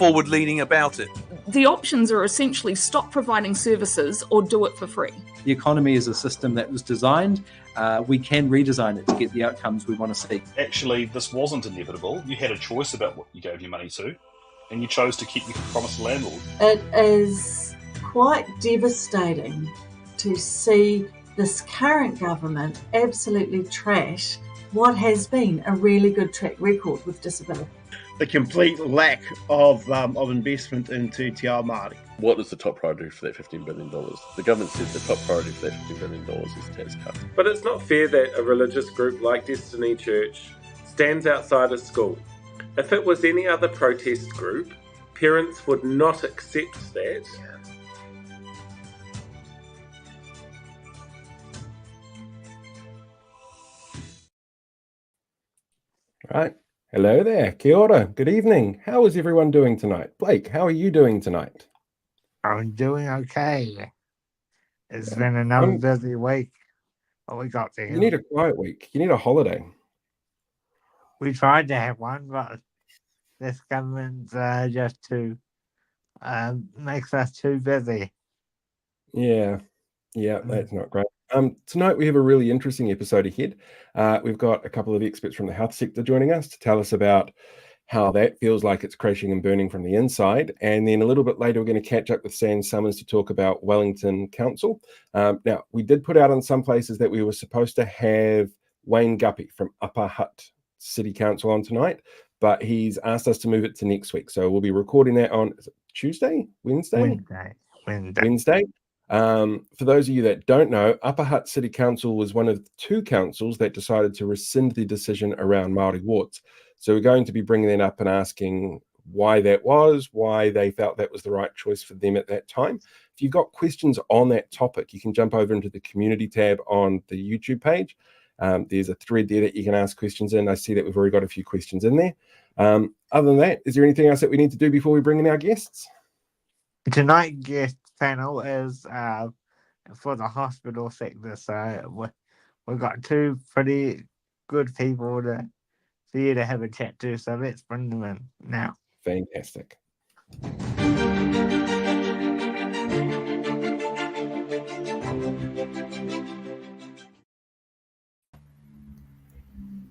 forward-leaning about it. The options are essentially stop providing services or do it for free. The economy is a system that was designed. We can redesign it to get the outcomes we want to see. Actually, this wasn't inevitable. You had a choice about what you gave your money to, and you chose to keep your promised landlord. It is quite devastating to see this current government absolutely trash what has been a really good track record with disability. The complete lack of investment into Te Ao Māori. What is the top priority for that $15 billion? The government says the top priority for that $15 billion is tax cuts. But it's not fair that a religious group like Destiny Church stands outside a school. If it was any other protest group, parents would not accept that. Right. Hello there. Kia ora. Good evening. How is everyone doing tonight? Blake, how are you doing tonight? I'm doing okay. It's been another busy week. What we got there? You need a quiet week. You need a holiday. We tried to have one, but this government just too makes us too busy. Yeah, that's not great. Tonight we have a really interesting episode ahead. We've got a couple of experts from the health sector joining us to tell us about how that feels like it's crashing and burning from the inside. And then a little bit later, we're going to catch up with Sam Summers to talk about Wellington Council. Now, we did put out on some places that we were supposed to have Wayne Guppy from Upper Hutt City Council on tonight, but he's asked us to move it to next week. So we'll be recording that on Tuesday, Wednesday. For those of you that don't know, Upper Hutt City Council was one of the two councils that decided to rescind the decision around Māori wards. So we're going to be bringing that up and asking why that was, why they felt that was the right choice for them at that time. If you've got questions on that topic, you can jump over into the community tab on the YouTube page. There's a thread there that you can ask questions in. I see that we've already got a few questions in there. Other than that, is there anything else that we need to do before we bring in our guests? Tonight's guest panel is for the hospital sector. So we've got two pretty good people for you to have a chat to. So let's bring them in now. Fantastic.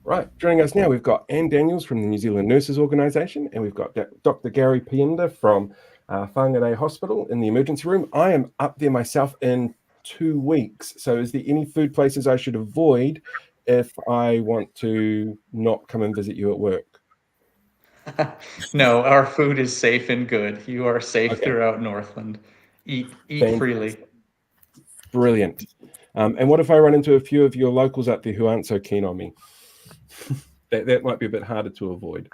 Right, joining us now, we've got Anne Daniels from the New Zealand Nurses Organisation, and we've got Dr. Gary Payinda from Whangarei Hospital in the emergency room. I am up there myself in 2 weeks. So is there any food places I should avoid if I want to not come and visit you at work? No, our food is safe and good. You are safe throughout Northland. Eat freely. Brilliant. And what if I run into a few of your locals up there who aren't so keen on me? that might be a bit harder to avoid.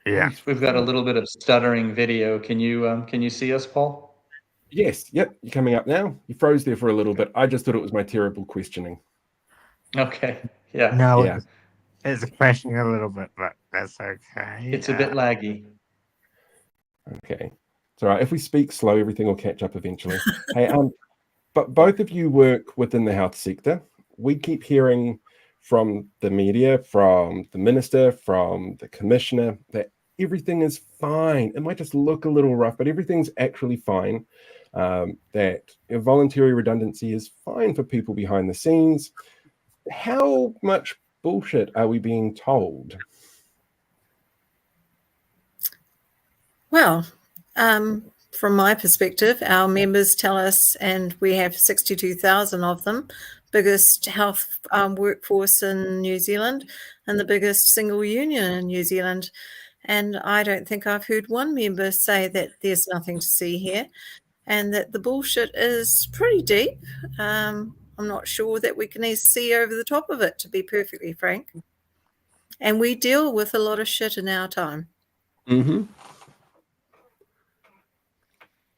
Yeah, we've got a little bit of stuttering video. Can you see us, Paul? Yes. Yep. You're coming up now. You froze there for a little bit. I just thought it was my terrible questioning. Okay. Yeah. No, yeah. It's crashing a little bit, but that's okay. It's a bit laggy. Okay. It's all right. If we speak slow, everything will catch up eventually. Hey, but both of you work within the health sector. We keep hearing from the media, from the minister, from the commissioner, that everything is fine. It might just look a little rough, but everything's actually fine. That voluntary redundancy is fine for people behind the scenes. How much bullshit are we being told? Well, from my perspective, our members tell us, and we have 62,000 of them, biggest health workforce in New Zealand and the biggest single union in New Zealand. And I don't think I've heard one member say that there's nothing to see here and that the bullshit is pretty deep. I'm not sure that we can see over the top of it, to be perfectly frank. And we deal with a lot of shit in our time. Mm-hmm.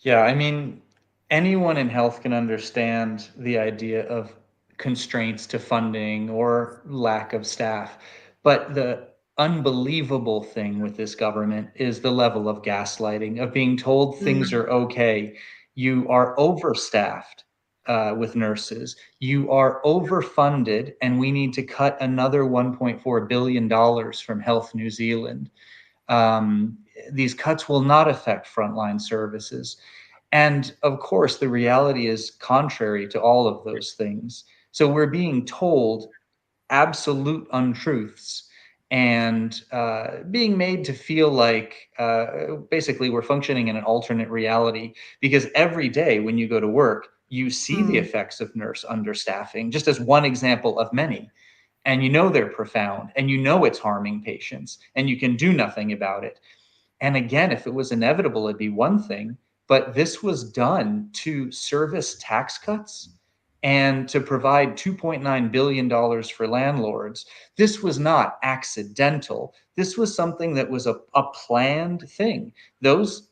Yeah, I mean, anyone in health can understand the idea of constraints to funding or lack of staff. But the unbelievable thing with this government is the level of gaslighting, of being told things are okay. You are overstaffed. with nurses. You are overfunded, and we need to cut another $1.4 billion from Health New Zealand. These cuts will not affect frontline services. And of course, the reality is contrary to all of those things. So we're being told absolute untruths and being made to feel like basically we're functioning in an alternate reality, because every day when you go to work, you see the effects of nurse understaffing, just as one example of many. And you know they're profound, and you know it's harming patients, and you can do nothing about it. And again, if it was inevitable, it'd be one thing, but this was done to service tax cuts and to provide $2.9 billion for landlords. This was not accidental. This was something that was a planned thing. Those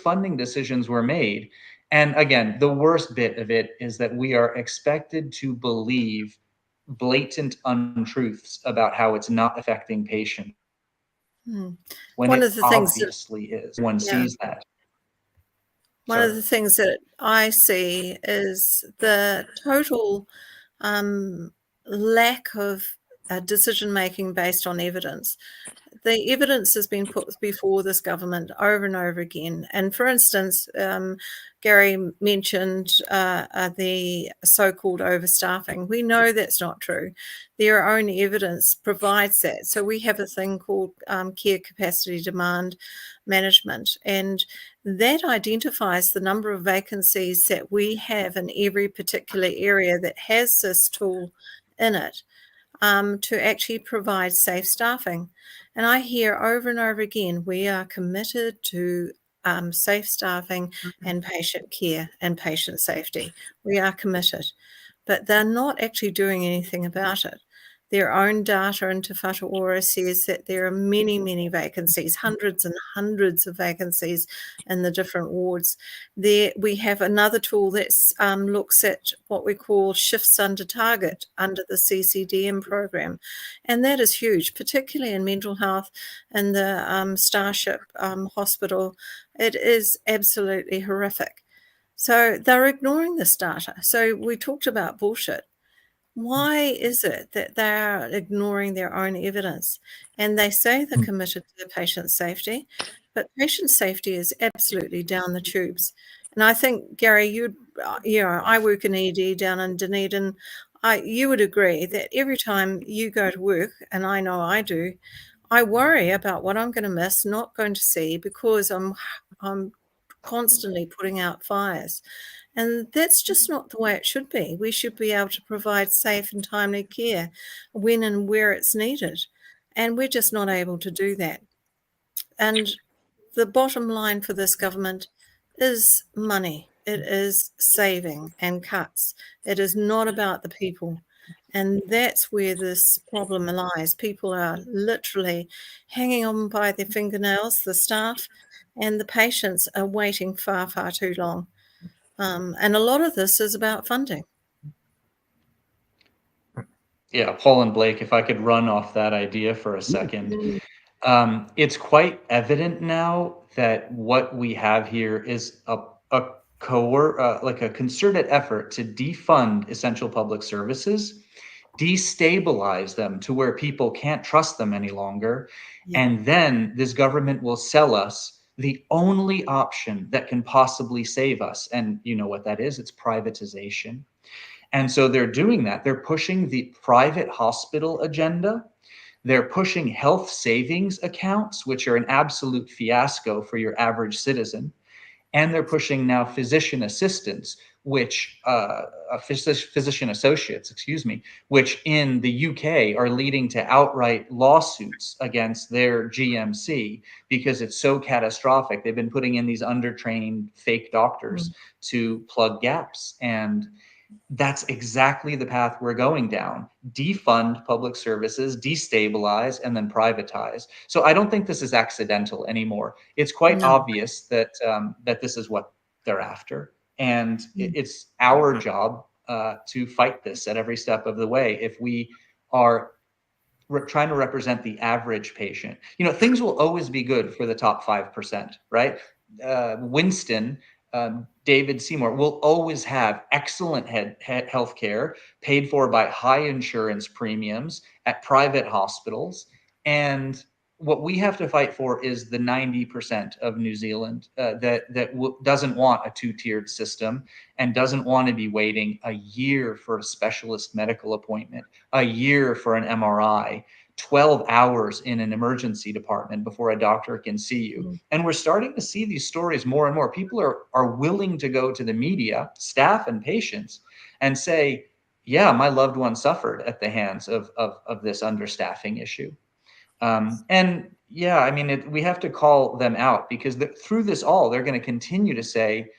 funding decisions were made. And again, the worst bit of it is that we are expected to believe blatant untruths about how it's not affecting patients when One it of the things that, obviously is. One yeah, sees that. one of the things that I see is the total lack of decision making based on evidence. The evidence has been put before this government over and over again. And for instance, Gary mentioned the so-called overstaffing. We know that's not true. Their own evidence provides that. So we have a thing called care capacity demand management, and that identifies the number of vacancies that we have in every particular area that has this tool in it to actually provide safe staffing. And I hear over and over again, we are committed to safe staffing and patient care and patient safety. We are committed, but they're not actually doing anything about it. Their own data into Whatuora says that there are many, many vacancies, hundreds and hundreds of vacancies in the different wards. There, we have another tool that looks at what we call shifts under target under the CCDM program. And that is huge, particularly in mental health and the Starship Hospital. It is absolutely horrific. So they're ignoring this data. So we talked about bullshit. Why is it that they are ignoring their own evidence? And they say they're committed to patient safety, but patient safety is absolutely down the tubes. And I think, Gary, I work in ED down in Dunedin. You would agree that every time you go to work, and I know I do, I worry about what I'm going to miss, not going to see, because I'm constantly putting out fires. And that's just not the way it should be. We should be able to provide safe and timely care when and where it's needed. And we're just not able to do that. And the bottom line for this government is money. It is saving and cuts. It is not about the people. And that's where this problem lies. People are literally hanging on by their fingernails, the staff, and the patients are waiting far, far too long. And a lot of this is about funding. Yeah, Paul and Blake, if I could run off that idea for a second. It's quite evident now that what we have here is like a concerted effort to defund essential public services, destabilize them to where people can't trust them any longer. Yeah. And then this government will sell us the only option that can possibly save us. And you know what that is? It's privatization. And so they're doing that. They're pushing the private hospital agenda. They're pushing health savings accounts, which are an absolute fiasco for your average citizen. And they're pushing now physician assistants, which physician associates, which in the UK are leading to outright lawsuits against their GMC because it's so catastrophic. They've been putting in these undertrained fake doctors to plug gaps. And that's exactly the path we're going down. Defund public services, destabilize, and then privatize. So I don't think this is accidental anymore. It's quite obvious that that this is what they're after. And it's our job to fight this at every step of the way. If we are trying to represent the average patient, things will always be good for the top 5%, right? Winston David Seymour, will always have excellent health care paid for by high insurance premiums at private hospitals. And what we have to fight for is the 90% of New Zealand that doesn't want a two-tiered system and doesn't want to be waiting a year for a specialist medical appointment, a year for an MRI, 12 hours in an emergency department before a doctor can see you. And we're starting to see these stories more and more. People are willing to go to the media, staff and patients, and say, yeah, my loved one suffered at the hands of this understaffing issue. And yeah, I mean, we have to call them out, because through this all, they're going to continue to say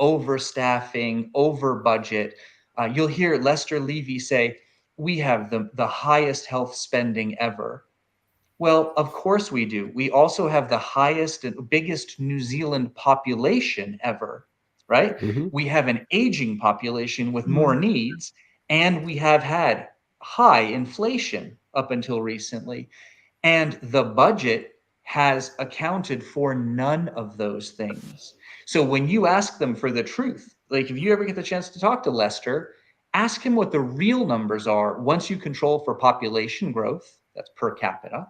overstaffing, over budget. You'll hear Lester Levy say, we have the highest health spending ever. Well, of course we do. We also have the highest and biggest New Zealand population ever, right? We have an aging population with more needs, and we have had high inflation up until recently. And the budget has accounted for none of those things. So when you ask them for the truth, like if you ever get the chance to talk to Lester, ask him what the real numbers are once you control for population growth, that's per capita,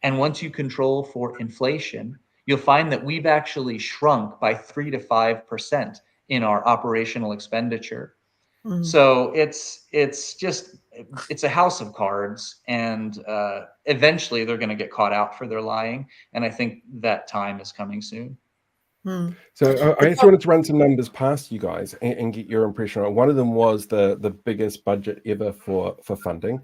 and once you control for inflation, you'll find that we've actually shrunk by 3 to 5% in our operational expenditure. So it's a house of cards, and eventually they're going to get caught out for their lying. And I think that time is coming soon. So I actually wanted to run some numbers past you guys and get your impression on it. One of them was the biggest budget ever for funding.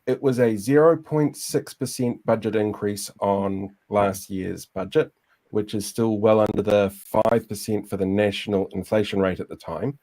It was a 0.6% budget increase on last year's budget, which is still well under the 5% for the national inflation rate at the time.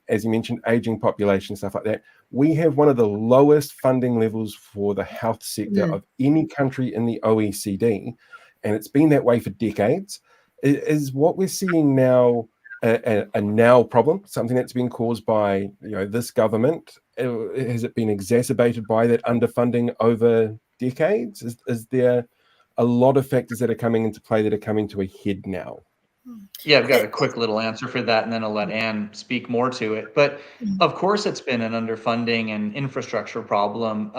As you mentioned, aging population, stuff like that. We have one of the lowest funding levels for the health sector of any country in the OECD, and it's been that way for decades. Is what we're seeing now a now problem, something that's been caused by this government? Has it been exacerbated by that underfunding over decades? Is there a lot of factors that are coming into play that are coming to a head now? Yeah, I've got a quick little answer for that, and then I'll let Anne speak more to it. But of course, it's been an underfunding and infrastructure problem,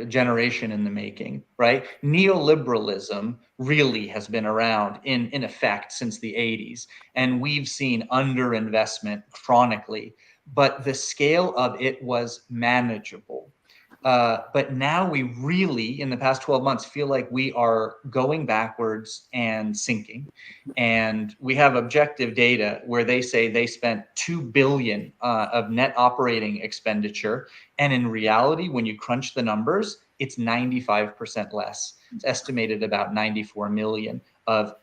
generation in the making, right? Neoliberalism really has been around in effect since the 80s, and we've seen underinvestment chronically, but the scale of it was manageable. But now we really, in the past 12 months, feel like we are going backwards and sinking. And we have objective data where they say they spent $2 billion of net operating expenditure. And in reality, when you crunch the numbers, it's 95% less. It's estimated about 94 million of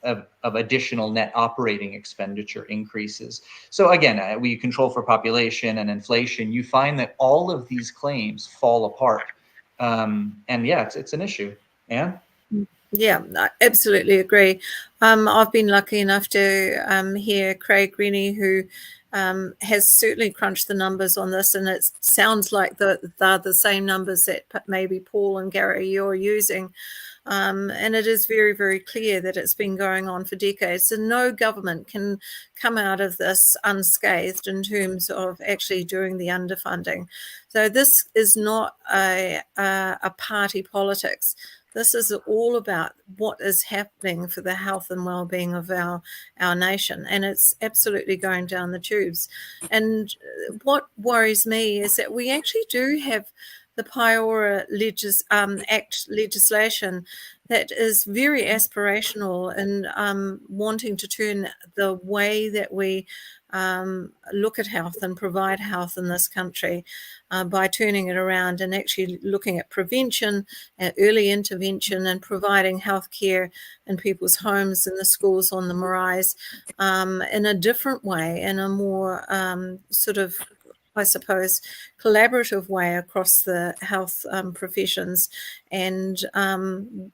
additional net operating expenditure increases. So again, we control for population and inflation. You find that all of these claims fall apart. And yeah, it's an issue. Anne? Yeah, I absolutely agree. I've been lucky enough to hear Craig Rennie, who has certainly crunched the numbers on this, and it sounds like they're the same numbers that maybe Paul and Gary, you're using. And it is very, very clear that it's been going on for decades, and no government can come out of this unscathed in terms of actually doing the underfunding. So this is not a party politics. This is all about what is happening for the health and well-being of our nation, and it's absolutely going down the tubes. And what worries me is that we actually do have the Payinda Act legislation that is very aspirational in wanting to turn the way that we look at health and provide health in this country by turning it around and actually looking at prevention, early intervention, and providing health care in people's homes and the schools on the maraes in a different way, in a more sort of, I suppose, collaborative way across the health professions, and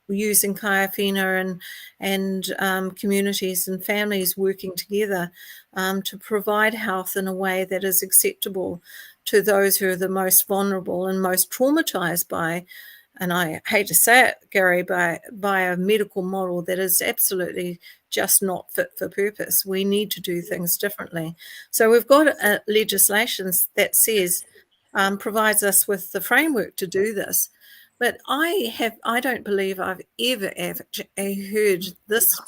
using kaiwhina and communities and families working together to provide health in a way that is acceptable to those who are the most vulnerable and most traumatized by and I hate to say it, Gary, by a medical model that is absolutely just not fit for purpose. We need to do things differently. So we've got legislation that says, provides us with the framework to do this. But I don't believe I've ever heard this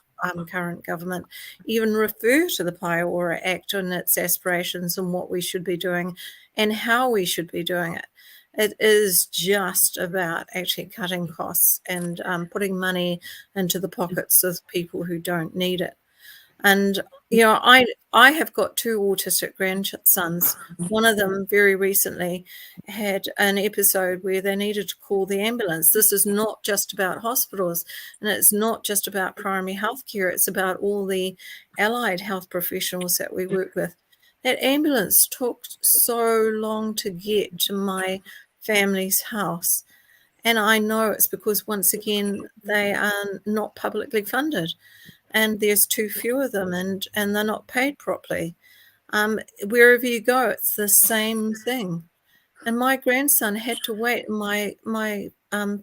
current government even refer to the Payinda Act and its aspirations and what we should be doing and how we should be doing it. It is just about actually cutting costs and putting money into the pockets of people who don't need it. And, I have got 2 autistic grandsons. One of them very recently had an episode where they needed to call the ambulance. This is not just about hospitals, and it's not just about primary health care. It's about all the allied health professionals that we work with. That ambulance took so long to get to my family's house. And I know it's because, once again, they are not publicly funded. And there's too few of them, and they're not paid properly. Wherever you go, it's the same thing. And my grandson had to wait. My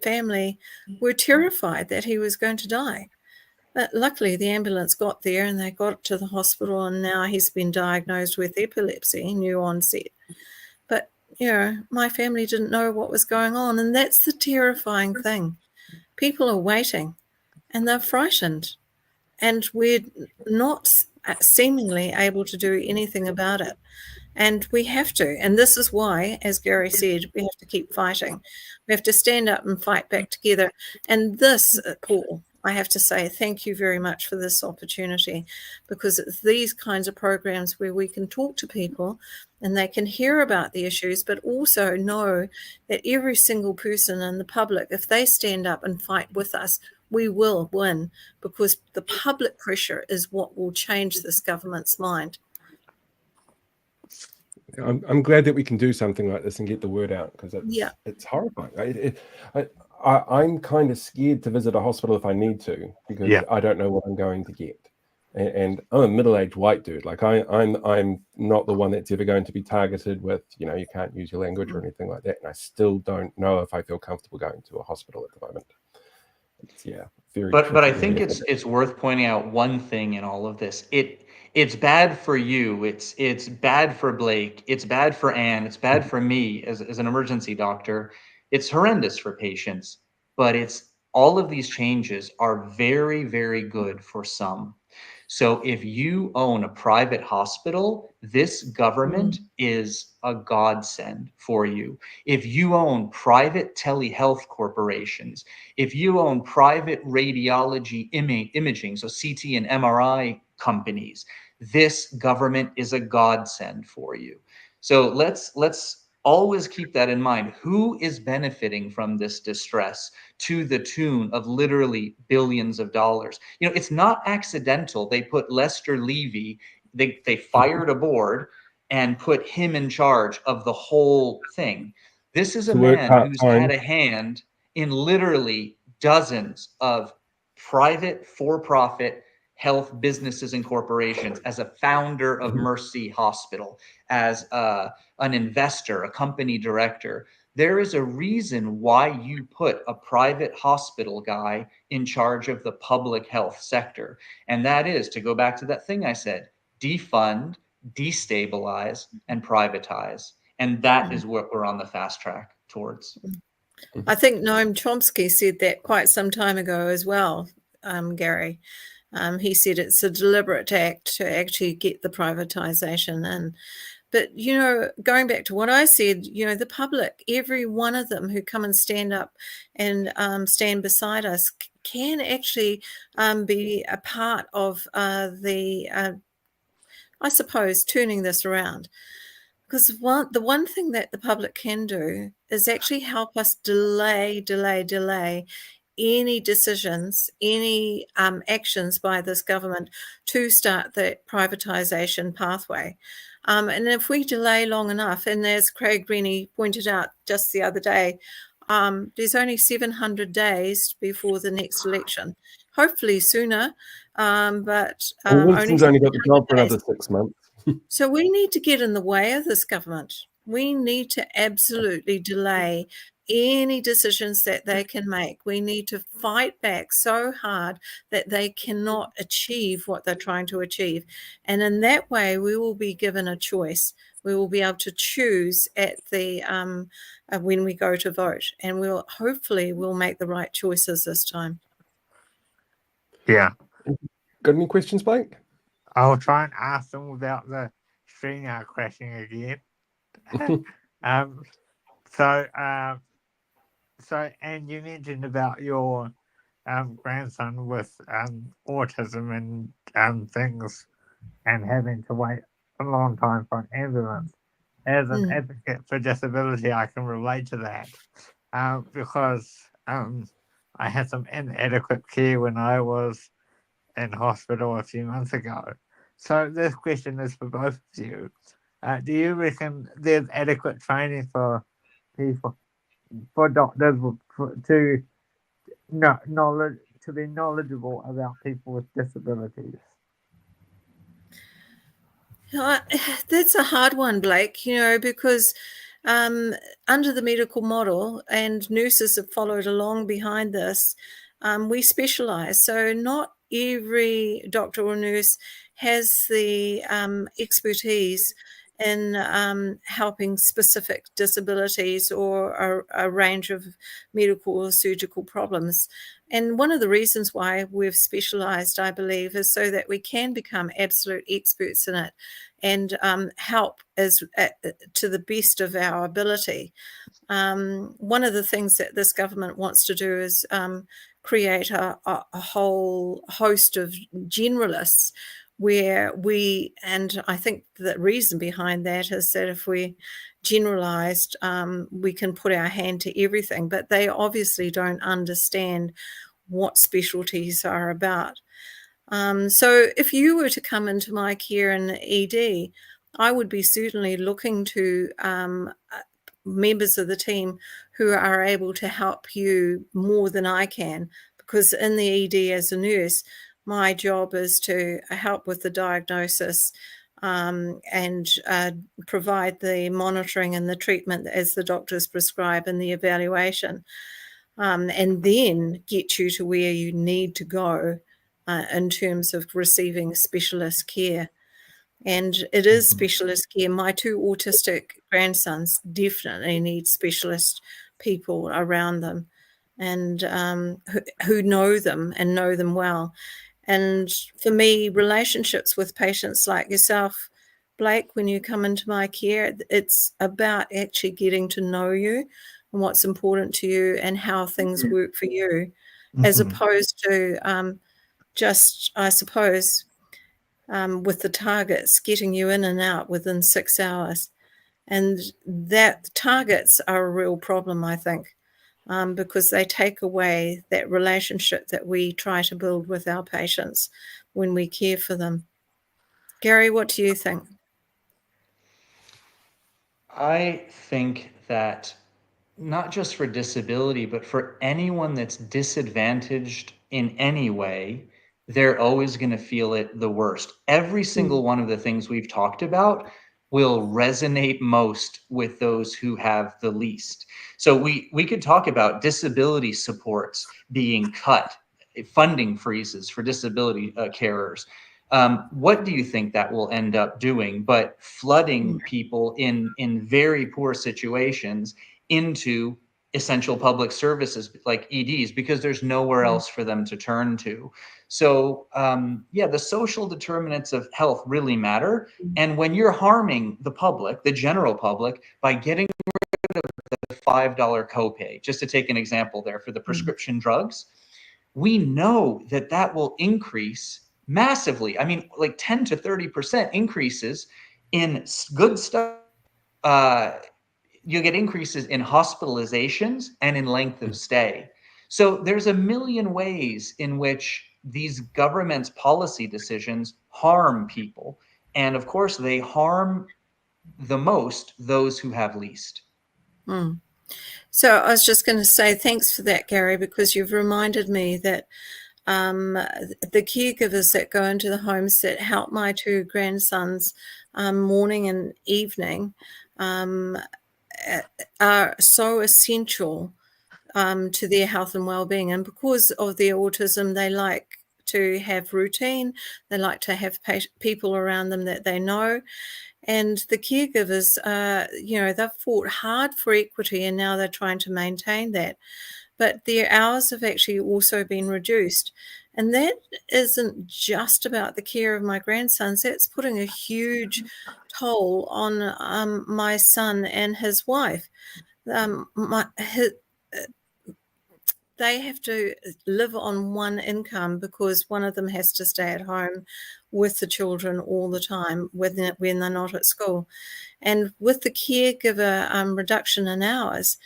family were terrified that he was going to die. But luckily, the ambulance got there and they got to the hospital, and now he's been diagnosed with epilepsy, new onset. But, my family didn't know what was going on. And that's the terrifying thing. People are waiting and they're frightened. And we're not seemingly able to do anything about it. And we have to. And this is why, as Gary said, we have to keep fighting. We have to stand up and fight back together. And this, Paul, I have to say thank you very much for this opportunity, because it's these kinds of programs where we can talk to people and they can hear about the issues, but also know that every single person in the public, if they stand up and fight with us, we will win, because the public pressure is what will change this government's mind. I'm glad that we can do something like this and get the word out, because it's horrifying. I'm kind of scared to visit a hospital if I need to, because I don't know what I'm going to get. And I'm a middle-aged white dude. Like I'm not the one that's ever going to be targeted with, you can't use your language or anything like that. And I still don't know if I feel comfortable going to a hospital at the moment. But I think it's worth pointing out one thing in all of this. It's bad for you. It's bad for Blake. It's bad for Anne. It's bad for me as an emergency doctor. It's horrendous for patients. But all of these changes are very, very good for some. So if you own a private hospital, this government is a godsend for you. If you own private telehealth corporations, if you own private radiology imaging, so CT and MRI companies, this government is a godsend for you. So let's always keep that in mind. Who is benefiting from this distress to the tune of literally billions of dollars? It's not accidental. They put Lester Levy, they fired a board and put him in charge of the whole thing. This is a man who's had a hand in literally dozens of private for-profit health businesses and corporations, as a founder of Mercy Hospital, as an investor, a company director. There is a reason why you put a private hospital guy in charge of the public health sector. And that is, to go back to that thing I said, defund, destabilize, and privatize. And that is what we're on the fast track towards. I think Noam Chomsky said that quite some time ago as well, Gary. He said it's a deliberate act to actually get the privatization in. But, going back to what I said, the public, every one of them who come and stand up and stand beside us can actually be a part of I suppose, turning this around. Because the one thing that the public can do is actually help us delay any decisions, any actions by this government to start the privatisation pathway. And if we delay long enough, and as Craig Rennie pointed out just the other day, there's only 700 days before the next election. Hopefully sooner, but Winston's only got the job for another 6 months. So we need to get in the way of this government. We need to absolutely delay any decisions that they can make. We need to fight back so hard that they cannot achieve what they're trying to achieve. And in that way, we will be given a choice. We will be able to choose at the when we go to vote, and we'll make the right choices this time. Yeah. Got any questions, Blake? I'll try and ask them without the StreamYard crashing again. So, and you mentioned about your grandson with autism and things, and having to wait a long time for an ambulance. As an advocate for disability, I can relate to that because I had some inadequate care when I was in hospital a few months ago. So this question is for both of you. Do you reckon there's adequate training for people, for doctors, to be knowledgeable about people with disabilities? That's a hard one, Blake, because under the medical model, and nurses have followed along behind this, we specialise. So not every doctor or nurse has the expertise in helping specific disabilities or a range of medical or surgical problems. And one of the reasons why we've specialised, I believe, is so that we can become absolute experts in it and help to the best of our ability. One of the things that this government wants to do is create a whole host of generalists where and I think the reason behind that is that if we generalized, we can put our hand to everything, but they obviously don't understand what specialties are about. So if you were to come into my care in ED, I would be certainly looking to members of the team who are able to help you more than I can, because in the ED as a nurse, my job is to help with the diagnosis and provide the monitoring and the treatment as the doctors prescribe and the evaluation, and then get you to where you need to go in terms of receiving specialist care. And it is specialist care. My two autistic grandsons definitely need specialist people around them, and who know them and know them well. And for me, relationships with patients like yourself, Blake, when you come into my care, it's about actually getting to know you and what's important to you and how things work for you, as opposed to just, I suppose, with the targets, getting you in and out within 6 hours. And that targets are a real problem, I think, because they take away that relationship that we try to build with our patients when we care for them. Gary, what do you think? I think that not just for disability, but for anyone that's disadvantaged in any way, they're always going to feel it the worst. Every single one of the things we've talked about will resonate most with those who have the least. So we could talk about disability supports being cut, funding freezes for disability carers. What do you think that will end up doing but flooding people in very poor situations into essential public services like EDs, because there's nowhere else for them to turn to? So the social determinants of health really matter. And when you're harming the public, the general public, by getting rid of the $5 copay, just to take an example there for the prescription drugs, we know that will increase massively. I mean, like 10 to 30% increases in good stuff. You get increases in hospitalizations and in length of stay. So there's a million ways in which these government's policy decisions harm people. And of course, they harm the most those who have least. So I was just going to say thanks for that, Gary, because you've reminded me that the caregivers that go into the homes that help my two grandsons morning and evening, are so essential to their health and well-being. And because of their autism, they like to have routine. They like to have people around them that they know. And the caregivers, they've fought hard for equity, and now they're trying to maintain that. But their hours have actually also been reduced. And that isn't just about the care of my grandsons. That's putting a huge toll on my son and his wife. They have to live on one income because one of them has to stay at home with the children all the time when they're not at school. And with the caregiver reduction in hours,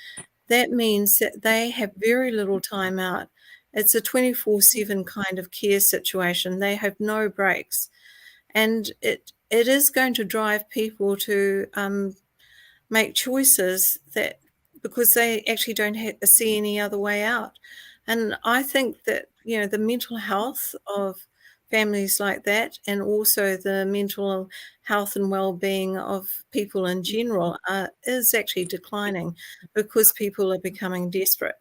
that means that they have very little time out. It's a 24/7 kind of care situation. They have no breaks. And it is going to drive people to make choices that because they actually don't see any other way out. And I think that, the mental health of families like that, and also the mental health and well-being of people in general is actually declining because people are becoming desperate.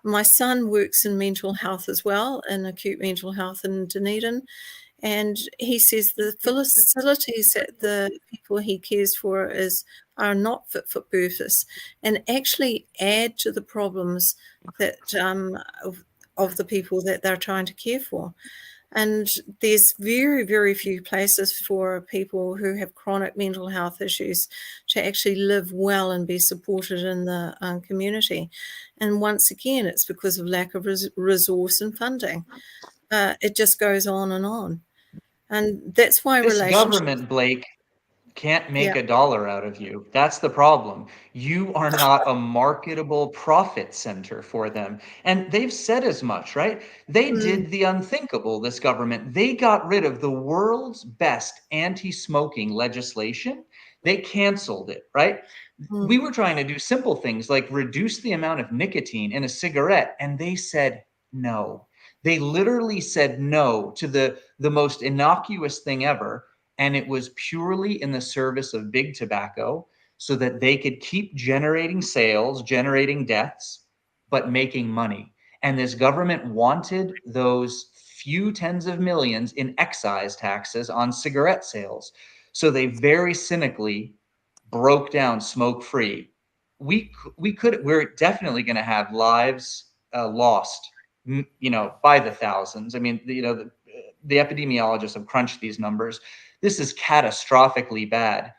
My son works in mental health as well, in acute mental health in Dunedin. And he says the facilities that the people he cares for are not fit for purpose and actually add to the problems that of the people that they're trying to care for. And there's very, very few places for people who have chronic mental health issues to actually live well and be supported in the community. And once again, it's because of lack of resource and funding. It just goes on and on. And that's why This relationships. government, Blake, can't make Yeah. a dollar out of you. That's the problem. You are not a marketable profit center for them. And they've said as much, right? They did the unthinkable, this government. They got rid of the world's best anti-smoking legislation. They canceled it, right? We were trying to do simple things like reduce the amount of nicotine in a cigarette, and they said no. They literally said no to the most innocuous thing ever. And it was purely in the service of big tobacco so that they could keep generating sales, generating deaths, but making money. And this government wanted those few tens of millions in excise taxes on cigarette sales. So they very cynically broke down smoke free. We're definitely going to have lives lost, by the thousands. I mean, the epidemiologists have crunched these numbers. This is catastrophically bad.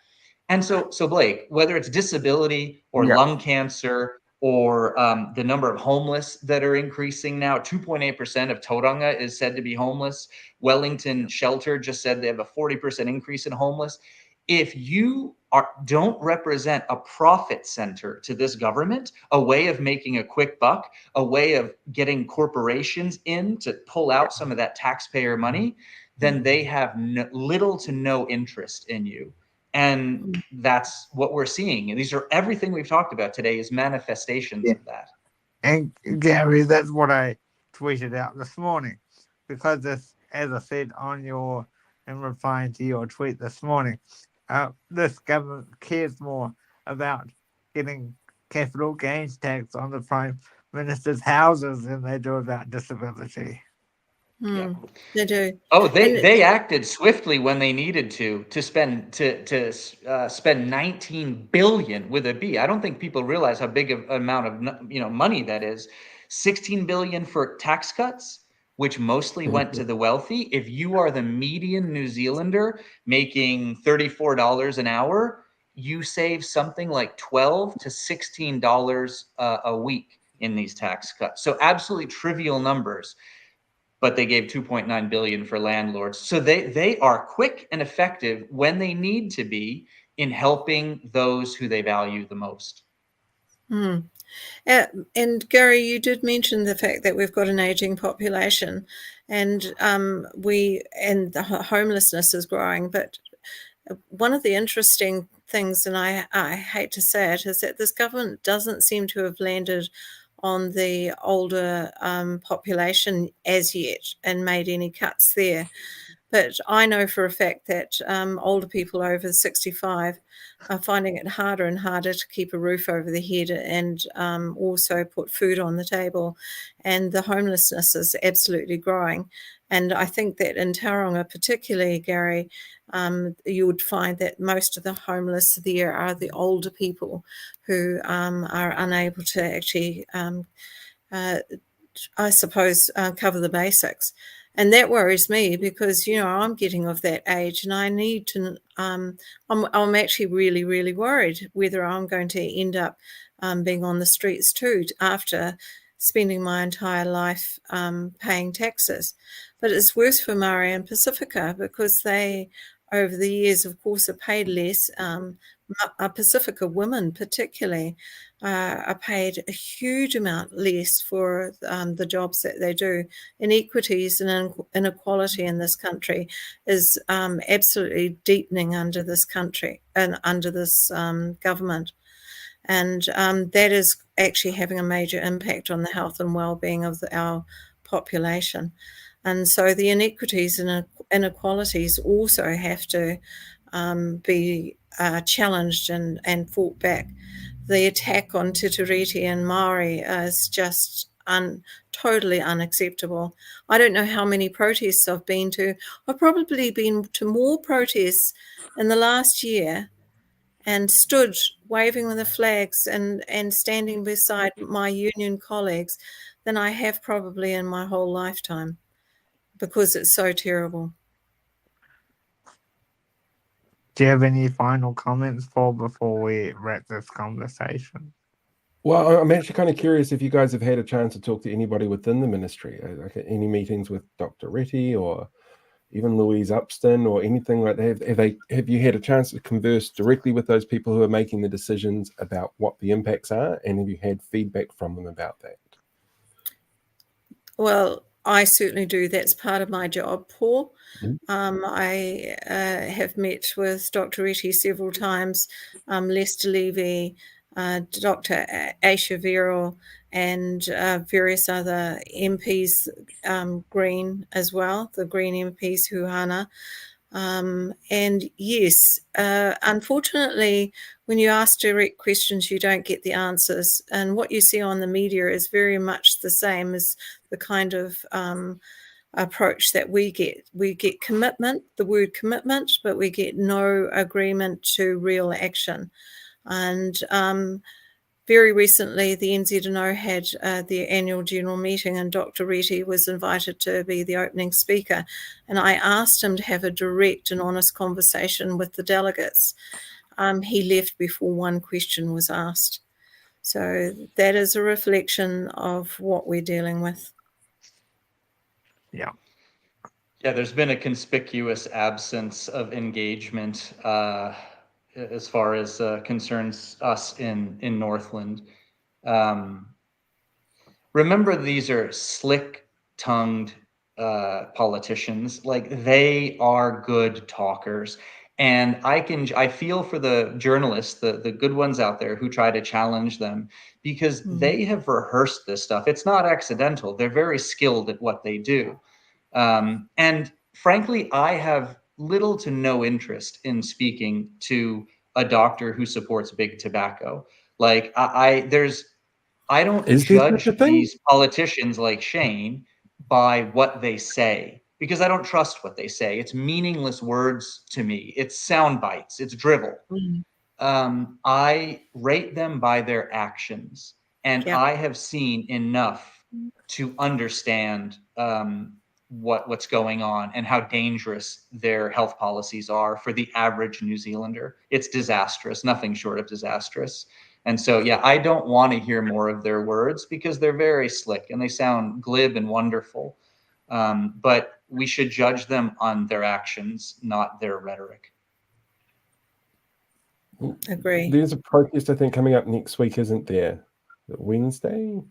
And so Blake, whether it's disability or lung cancer or the number of homeless that are increasing now, 2.8% of Tauranga is said to be homeless. Wellington Shelter just said they have a 40% increase in homeless. If you don't represent a profit center to this government, a way of making a quick buck, a way of getting corporations in to pull out some of that taxpayer money, then they have little to no interest in you. And that's what we're seeing. And these are everything we've talked about today is manifestations of that. And Gary, that's what I tweeted out this morning, because this, as I said in replying to your tweet this morning, this government cares more about getting capital gains tax on the Prime Minister's houses than they do about disability. They do. Oh, they acted swiftly when they needed to spend spend 19 billion with a B. I don't think people realize how big of amount of money that is. 16 billion for tax cuts, which mostly went to the wealthy. If you are the median New Zealander making $34 an hour, you save something like $12 to $16 a week in these tax cuts. So absolutely trivial numbers. But they gave 2.9 billion for landlords. So they are quick and effective when they need to be in helping those who they value the most. And Gary, you did mention the fact that we've got an aging population, and the homelessness is growing. But one of the interesting things, and I hate to say it, is that this government doesn't seem to have landed on the older population as yet and made any cuts there. But I know for a fact that older people over 65 are finding it harder and harder to keep a roof over their head and also put food on the table. And the homelessness is absolutely growing. And I think that in Tauranga particularly, Gary, you would find that most of the homeless there are the older people who are unable to actually, I suppose, cover the basics. And that worries me because, I'm getting of that age and I need to, I'm actually really, really worried whether I'm going to end up being on the streets too after spending my entire life paying taxes. But it's worse for Maori and Pacifica because they, over the years, of course, are paid less. Pacifica women particularly are paid a huge amount less for the jobs that they do. Inequities and inequality in this country is absolutely deepening under this country and under this government. And that is actually having a major impact on the health and well-being of our population. And so the inequities and inequalities also have to be challenged and fought back. The attack on Te Tiriti and Maori is just totally unacceptable. I don't know how many protests I've been to. I've probably been to more protests in the last year and stood waving with the flags and standing beside my union colleagues than I have probably in my whole lifetime because it's so terrible. Do you have any final comments before we wrap this conversation? Well, I'm actually kind of curious if you guys have had a chance to talk to anybody within the ministry, like any meetings with Dr. Reti or even Louise Upston or anything like that. Have you had a chance to converse directly with those people who are making the decisions about what the impacts are, and have you had feedback from them about that? Well, I certainly do. That's part of my job, Paul. Mm-hmm. I have met with Dr. Reti several times, Lester Levy, Dr. Aisha Verrill, and various other MPs, Green as well, the Green MPs, Huhana. And yes, unfortunately, when you ask direct questions, you don't get the answers. And what you see on the media is very much the same as the kind of approach that we get. We get commitment, the word commitment, but we get no agreement to real action. And very recently, the NZNO had their annual general meeting and Dr. Reti was invited to be the opening speaker. And I asked him to have a direct and honest conversation with the delegates. He left before one question was asked. So that is a reflection of what we're dealing with. Yeah. Yeah, there's been a conspicuous absence of engagement as far as concerns us in Northland. Remember, these are slick-tongued politicians. Like, they are good talkers. And I feel for the journalists, the good ones out there who try to challenge them, because they have rehearsed this stuff. It's not accidental. They're very skilled at what they do. And frankly, I have little to no interest in speaking to a doctor who supports big tobacco. Like, I don't judge these politicians like Shane by what they say, because I don't trust what they say. It's meaningless words to me. It's sound bites. It's drivel. I rate them by their actions, and I have seen enough to understand what's going on and how dangerous their health policies are for the average New Zealander. It's disastrous, nothing short of disastrous. And so, yeah, I don't want to hear more of their words because they're very slick and they sound glib and wonderful. But we should judge them on their actions, not their rhetoric. Agree. There's a protest, I think, coming up next week, isn't there? Wednesday?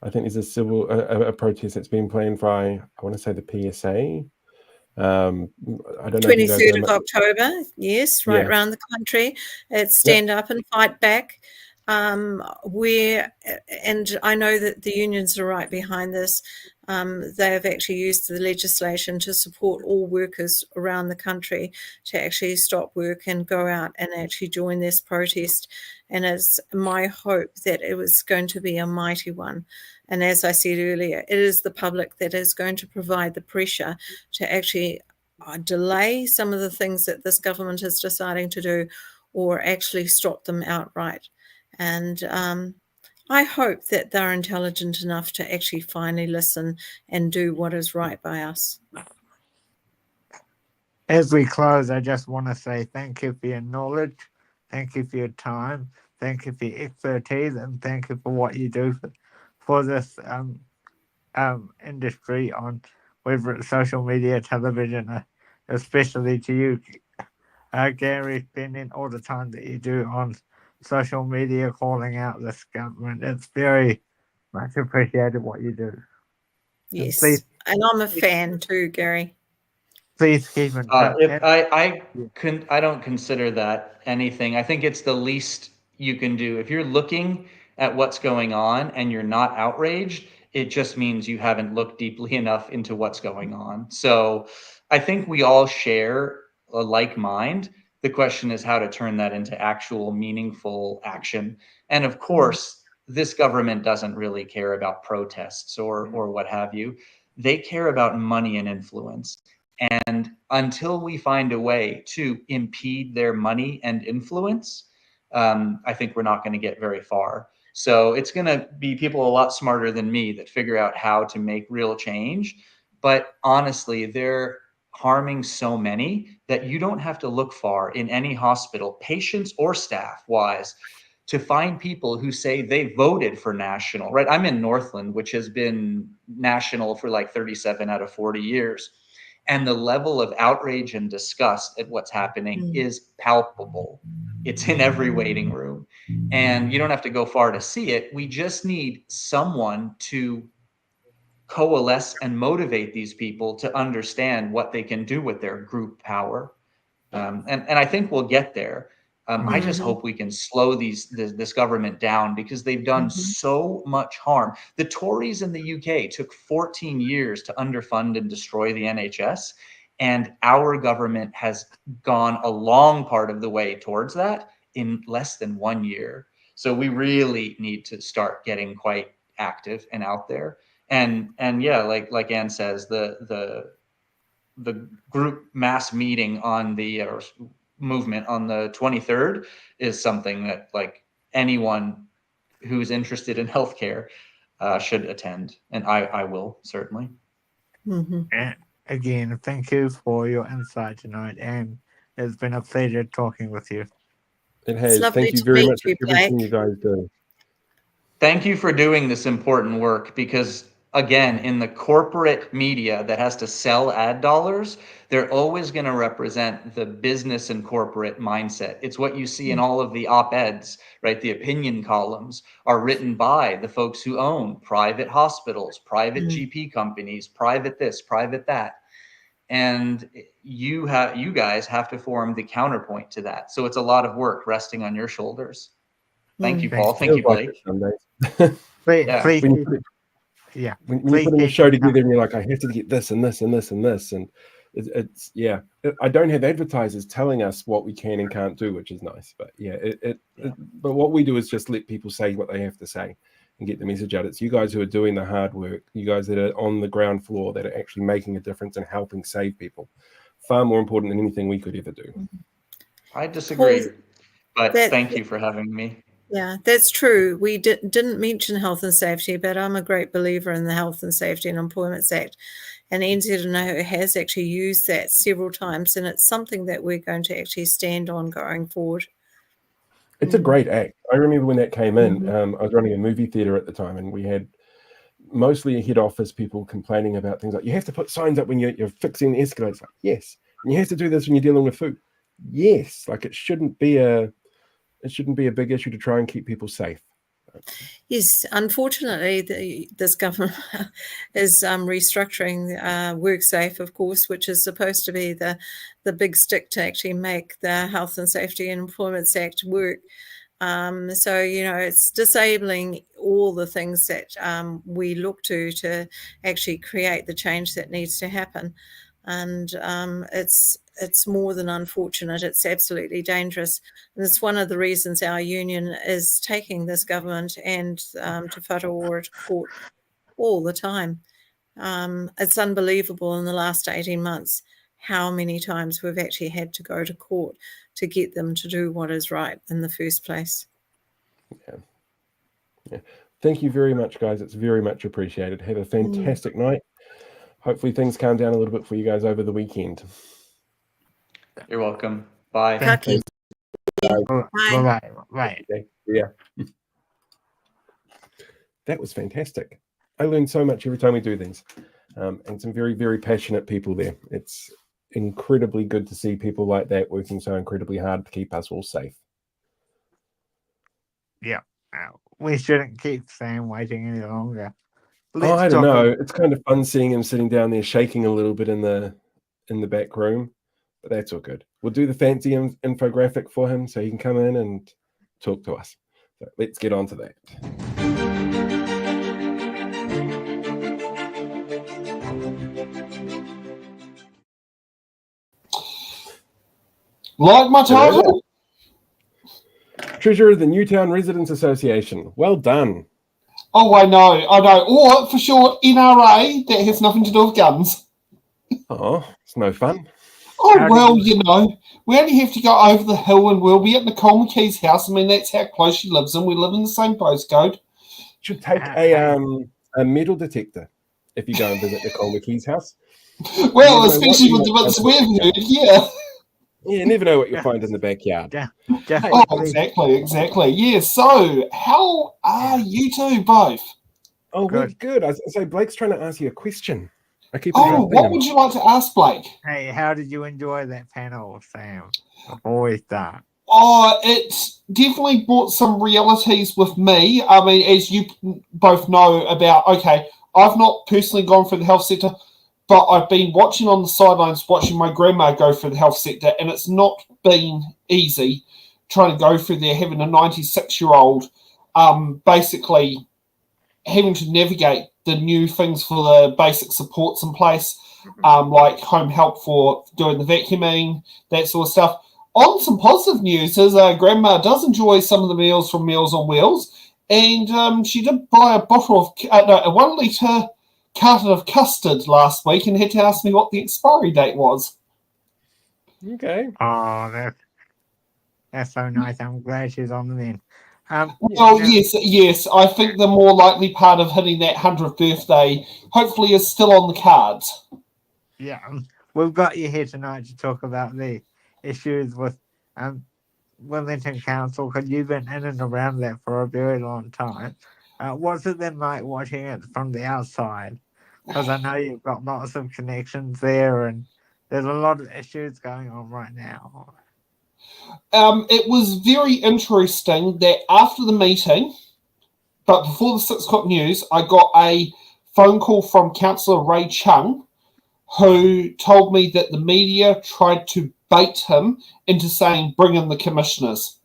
I think there's a protest that's been planned by, I want to say, the PSA. I don't know. 23rd of October, yes, right around the country. It's Stand Up and Fight Back. And I know that the unions are right behind this. they have actually used the legislation to support all workers around the country to actually stop work and go out and actually join this protest. And it's my hope that it was going to be a mighty one. And as I said earlier, it is the public that is going to provide the pressure to actually delay some of the things that this government is deciding to do, or actually stop them outright. And I hope that they're intelligent enough to actually finally listen and do what is right by us. As we close, I just want to say thank you for your knowledge, thank you for your time, thank you for your expertise, and thank you for what you do for this industry, on whether it's social media, television, especially to you, Gary, spending all the time that you do on social media calling out this government. It's very much appreciated what you do. Yes, and I'm a fan too, Gary. Please keep in touch. I don't consider that anything. I think it's the least you can do. If you're looking at what's going on and you're not outraged, it just means you haven't looked deeply enough into what's going on. So I think we all share a like mind. The question is how to turn that into actual meaningful action. And of course, this government doesn't really care about protests or what have you. They care about money and influence. And until we find a way to impede their money and influence, I think we're not going to get very far. So it's going to be people a lot smarter than me that figure out how to make real change. But honestly, they're harming so many that you don't have to look far in any hospital, patients or staff wise, to find people who say they voted for national, right? I'm in Northland, which has been national for like 37 out of 40 years. And the level of outrage and disgust at what's happening is palpable. It's in every waiting room. And you don't have to go far to see it. We just need someone to coalesce and motivate these people to understand what they can do with their group power. And I think we'll get there. I just hope we can slow this government down, because they've done so much harm. The Tories in the UK took 14 years to underfund and destroy the NHS, and our government has gone a long part of the way towards that in less than 1 year. So we really need to start getting quite active and out there. And yeah, like Anne says, the group mass meeting on the movement on the 23rd is something that like anyone who's interested in healthcare should attend, and I will certainly. And again, thank you for your insight tonight, and it's been a pleasure talking with you. It has. Thank you very much for everything you guys do. Thank you for doing this important work, because again, in the corporate media that has to sell ad dollars, they're always going to represent the business and corporate mindset. It's what you see in all of the op-eds, right? The opinion columns are written by the folks who own private hospitals, private GP companies, private this, private that. And you guys have to form the counterpoint to that. So it's a lot of work resting on your shoulders. Thank you, Paul. Thank you, Blake. When you're putting a show together and you're like, I have to get this and this and this and this, and it's I don't have advertisers telling us what we can and can't do, which is nice. But but what we do is just let people say what they have to say and get the message out. It's you guys who are doing the hard work, you guys that are on the ground floor that are actually making a difference and helping save people. Far more important than anything we could ever do. I disagree, but thank you for having me. Yeah, that's true. We didn't mention health and safety, but I'm a great believer in the Health and Safety and Employment Act. And NZNO has actually used that several times, and it's something that we're going to actually stand on going forward. It's a great act. I remember when that came in, I was running a movie theater at the time, and we had mostly head office people complaining about things like, you have to put signs up when you're fixing the escalators. Like, yes. And you have to do this when you're dealing with food. Yes. Like it shouldn't be a big issue to try and keep people safe. Yes, unfortunately, this government is restructuring WorkSafe, of course, which is supposed to be the big stick to actually make the Health and Safety and Employment Act work. So, it's disabling all the things that we look to actually create the change that needs to happen. And it's more than unfortunate. It's absolutely dangerous. And it's one of the reasons our union is taking this government and Te Whātua to court all the time. It's unbelievable in the last 18 months how many times we've actually had to go to court to get them to do what is right in the first place. Yeah. Thank you very much, guys. It's very much appreciated. Have a fantastic night. Hopefully things calm down a little bit for you guys over the weekend. You're welcome. Bye. Thank you. Bye. Bye. Yeah. That was fantastic. I learn so much every time we do these. And some very, very passionate people there. It's incredibly good to see people like that working so incredibly hard to keep us all safe. Yeah. We shouldn't keep Sam waiting any longer. I don't know. It's kind of fun seeing him sitting down there shaking a little bit in the back room, but that's all good. We'll do the fancy infographic for him so he can come in and talk to us. So let's get on to that. Like my title? Treasurer of the Newtown Residents Association. Well done. Oh, I know. Or, for short, NRA, that has nothing to do with guns. Oh, it's no fun. Oh, well, we only have to go over the hill and we'll be at Nicole McKee's house. I mean, that's how close she lives and we live in the same postcode. Should take a metal detector if you go and visit Nicole McKee's house. Well, especially with the bits we've heard, yeah. Yeah, you never know what you'll find in the backyard. Oh, exactly. Yeah, so how are you two both? Oh, we're good. I say Blake's trying to ask you a question. What would you like to ask Blake? Hey, how did you enjoy that panel, Sam? Always that. Oh, it definitely brought some realities with me. I mean, as you both know about, I've not personally gone for the health sector, but I've been watching on the sidelines, watching my grandma go through the health sector, and it's not been easy trying to go through there, having a 96-year-old, basically having to navigate the new things for the basic supports in place, like home help for doing the vacuuming, that sort of stuff. On some positive news is Grandma does enjoy some of the meals from Meals on Wheels, and she did buy a bottle of a 1 litre carton of custard last week and had to ask me what the expiry date was. Okay. Oh, that's so nice. I'm glad she's on the mend. Yes. I think the more likely part of hitting that 100th birthday hopefully is still on the cards. Yeah, we've got you here tonight to talk about the issues with Wellington Council, because you've been in and around that for a very long time. What's it been like watching it from the outside? Because I know you've got lots of connections there and there's a lot of issues going on right now. It was very interesting that after the meeting, but before the 6 o'clock news, I got a phone call from Councillor Ray Chung, who told me that the media tried to bait him into saying, bring in the commissioners.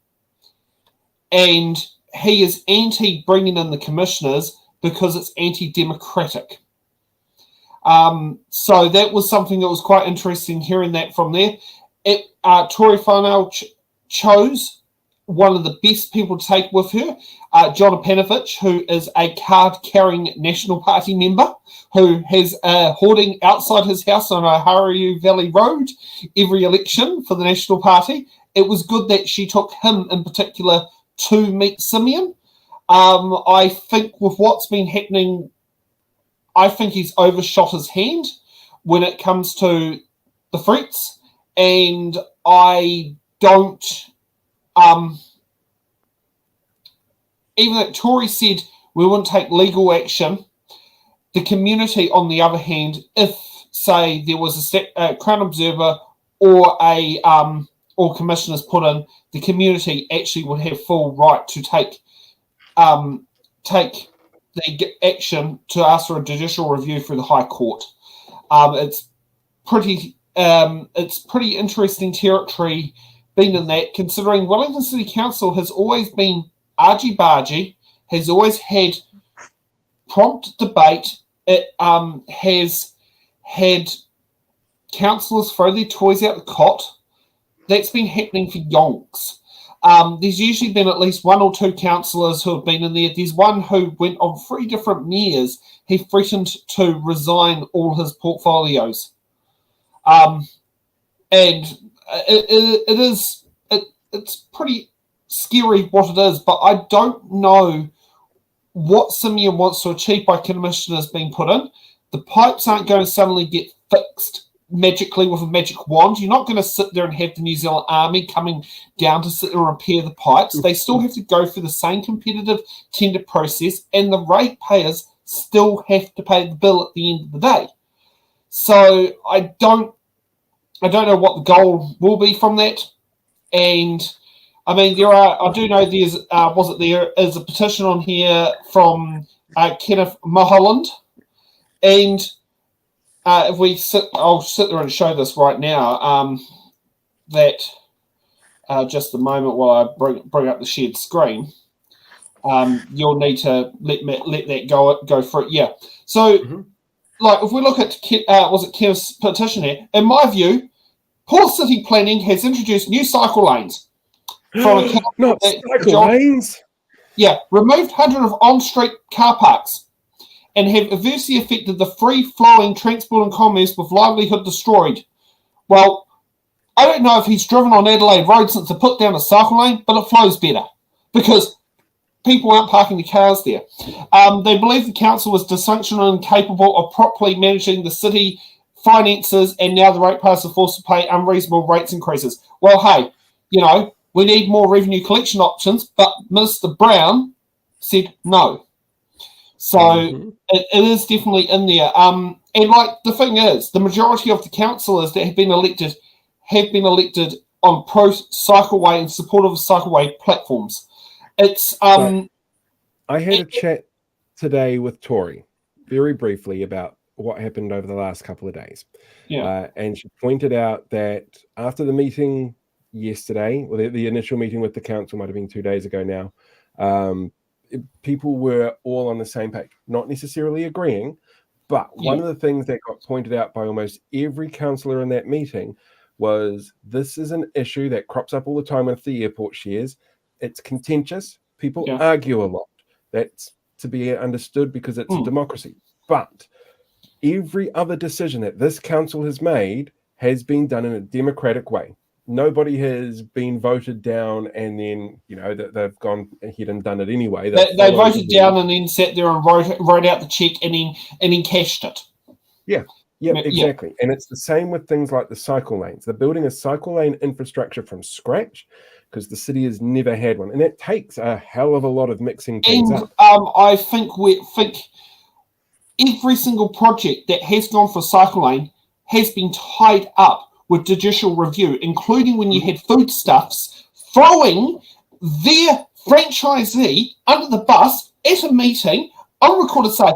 And he is anti-bringing in the commissioners because it's anti-democratic. So that was something that was quite interesting hearing that from there. Tory Whanau chose one of the best people to take with her, John Panovich, who is a card-carrying National Party member who has a hoarding outside his house on Oharu Valley Road every election for the National Party. It was good that she took him in particular to meet Simeon. I think with what's been happening, I think he's overshot his hand when it comes to the threats, and I don't... even that Tory said we wouldn't take legal action, the community, on the other hand, if, say, there was a Crown Observer or or commissioners put in, the community actually would have full right to take the action to ask for a judicial review through the High Court. It's pretty interesting territory been in that, considering Wellington City Council has always been argy-bargy, has always had prompt debate. It has had councillors throw their toys out the cot. That's been happening for yonks. There's usually been at least one or two councillors who have been in there. There's one who went on 3 different mayors. He threatened to resign all his portfolios. And it's pretty scary what it is, but I don't know what Simeon wants to achieve by commissioners being put in. The pipes aren't going to suddenly get fixed magically with a magic wand. You're not going to sit there and have the New Zealand Army coming down to sit there and repair the pipes. They still have to go through the same competitive tender process, and the ratepayers still have to pay the bill at the end of the day. So I don't know what the goal will be from that. And I mean, I do know there is a petition on here from Kenneth Mulholland, and I'll sit there and show this right now. Just a moment while I bring up the shared screen. You'll need to let that go through. Yeah. So, like, if we look at Kenneth's petition here, in my view, poor city planning has introduced new cycle lanes. Not cycle lanes. Yeah, removed hundreds of on-street car parks, and have adversely affected the free-flowing transport and commerce with livelihood destroyed. Well, I don't know if he's driven on Adelaide Road since they put down a cycle lane, but it flows better because people aren't parking their cars there. They believe the council was dysfunctional and incapable of properly managing the city finances, and now the ratepayers are forced to pay unreasonable rates increases. Well, hey, we need more revenue collection options, but Mr. Brown said no. So it is definitely in there. And like the thing is, the majority of the councillors that have been elected on pro-cycleway and supportive of cycleway platforms. It's I had a chat today with Tori very briefly about what happened over the last couple of days. Yeah. And she pointed out that after the meeting yesterday, or the initial meeting with the council might have been 2 days ago now, people were all on the same page, not necessarily agreeing, but one of the things that got pointed out by almost every councillor in that meeting was this is an issue that crops up all the time with the airport shares. It's contentious. People argue a lot. That's to be understood because it's a democracy. But every other decision that this council has made has been done in a democratic way. Nobody has been voted down and then, that they've gone ahead and done it anyway. They voted down and then sat there and wrote out the check and then cashed it. Yeah, exactly. Yeah. And it's the same with things like the cycle lanes. They're building a cycle lane infrastructure from scratch because the city has never had one. And that takes a hell of a lot of mixing things up. I think every single project that has gone for cycle lane has been tied up with judicial review, including when you had Foodstuffs throwing their franchisee under the bus at a meeting on recorded say,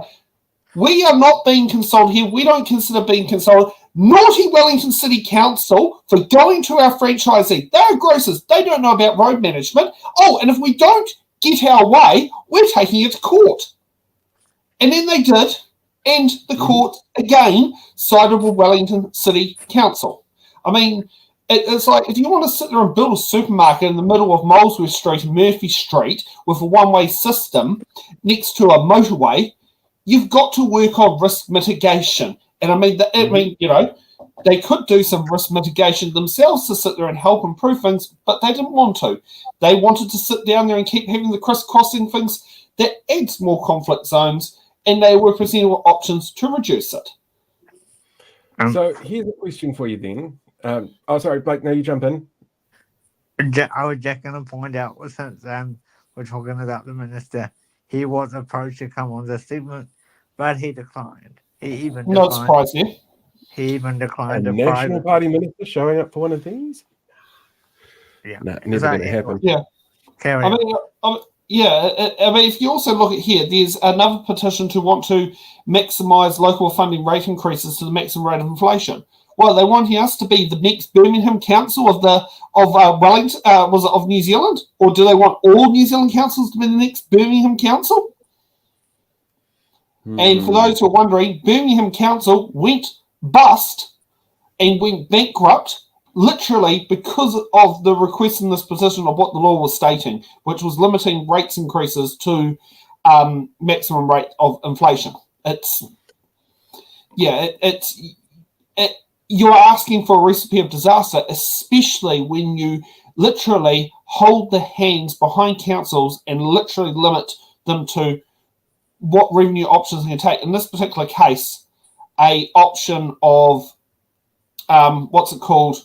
we are not being consulted here. We don't consider being consulted. Naughty Wellington City Council for going to our franchisee. They're grocers. They don't know about road management. Oh, and if we don't get our way, we're taking it to court. And then they did, and the court, again, sided with Wellington City Council. I mean, it's like if you want to sit there and build a supermarket in the middle of Molesworth Street and Murphy Street with a one-way system next to a motorway, you've got to work on risk mitigation. And I mean, they could do some risk mitigation themselves to sit there and help improve things, but they didn't want to. They wanted to sit down there and keep having the crisscrossing things that adds more conflict zones, and they were presented with options to reduce it. So here's a question for you then. Sorry, Blake, no, you jump in. I was just going to point out, since we're talking about the minister, he was approached to come on the segment, but he declined. He even not surprising. He even declined a National Party minister showing up for one of these. Yeah, no, never going to happen. Yeah, I mean, if you also look at here, there's another petition to want to maximise local funding rate increases to the maximum rate of inflation. Well, they wanting us to be the next Birmingham Council of Wellington, of New Zealand, or do they want all New Zealand councils to be the next Birmingham Council? And for those who are wondering, Birmingham Council went bust and went bankrupt literally because of the request in this petition of what the law was stating, which was limiting rates increases to maximum rate of inflation. You're asking for a recipe of disaster, especially when you literally hold the hands behind councils and literally limit them to what revenue options they can take. In this particular case, a option of what's it called?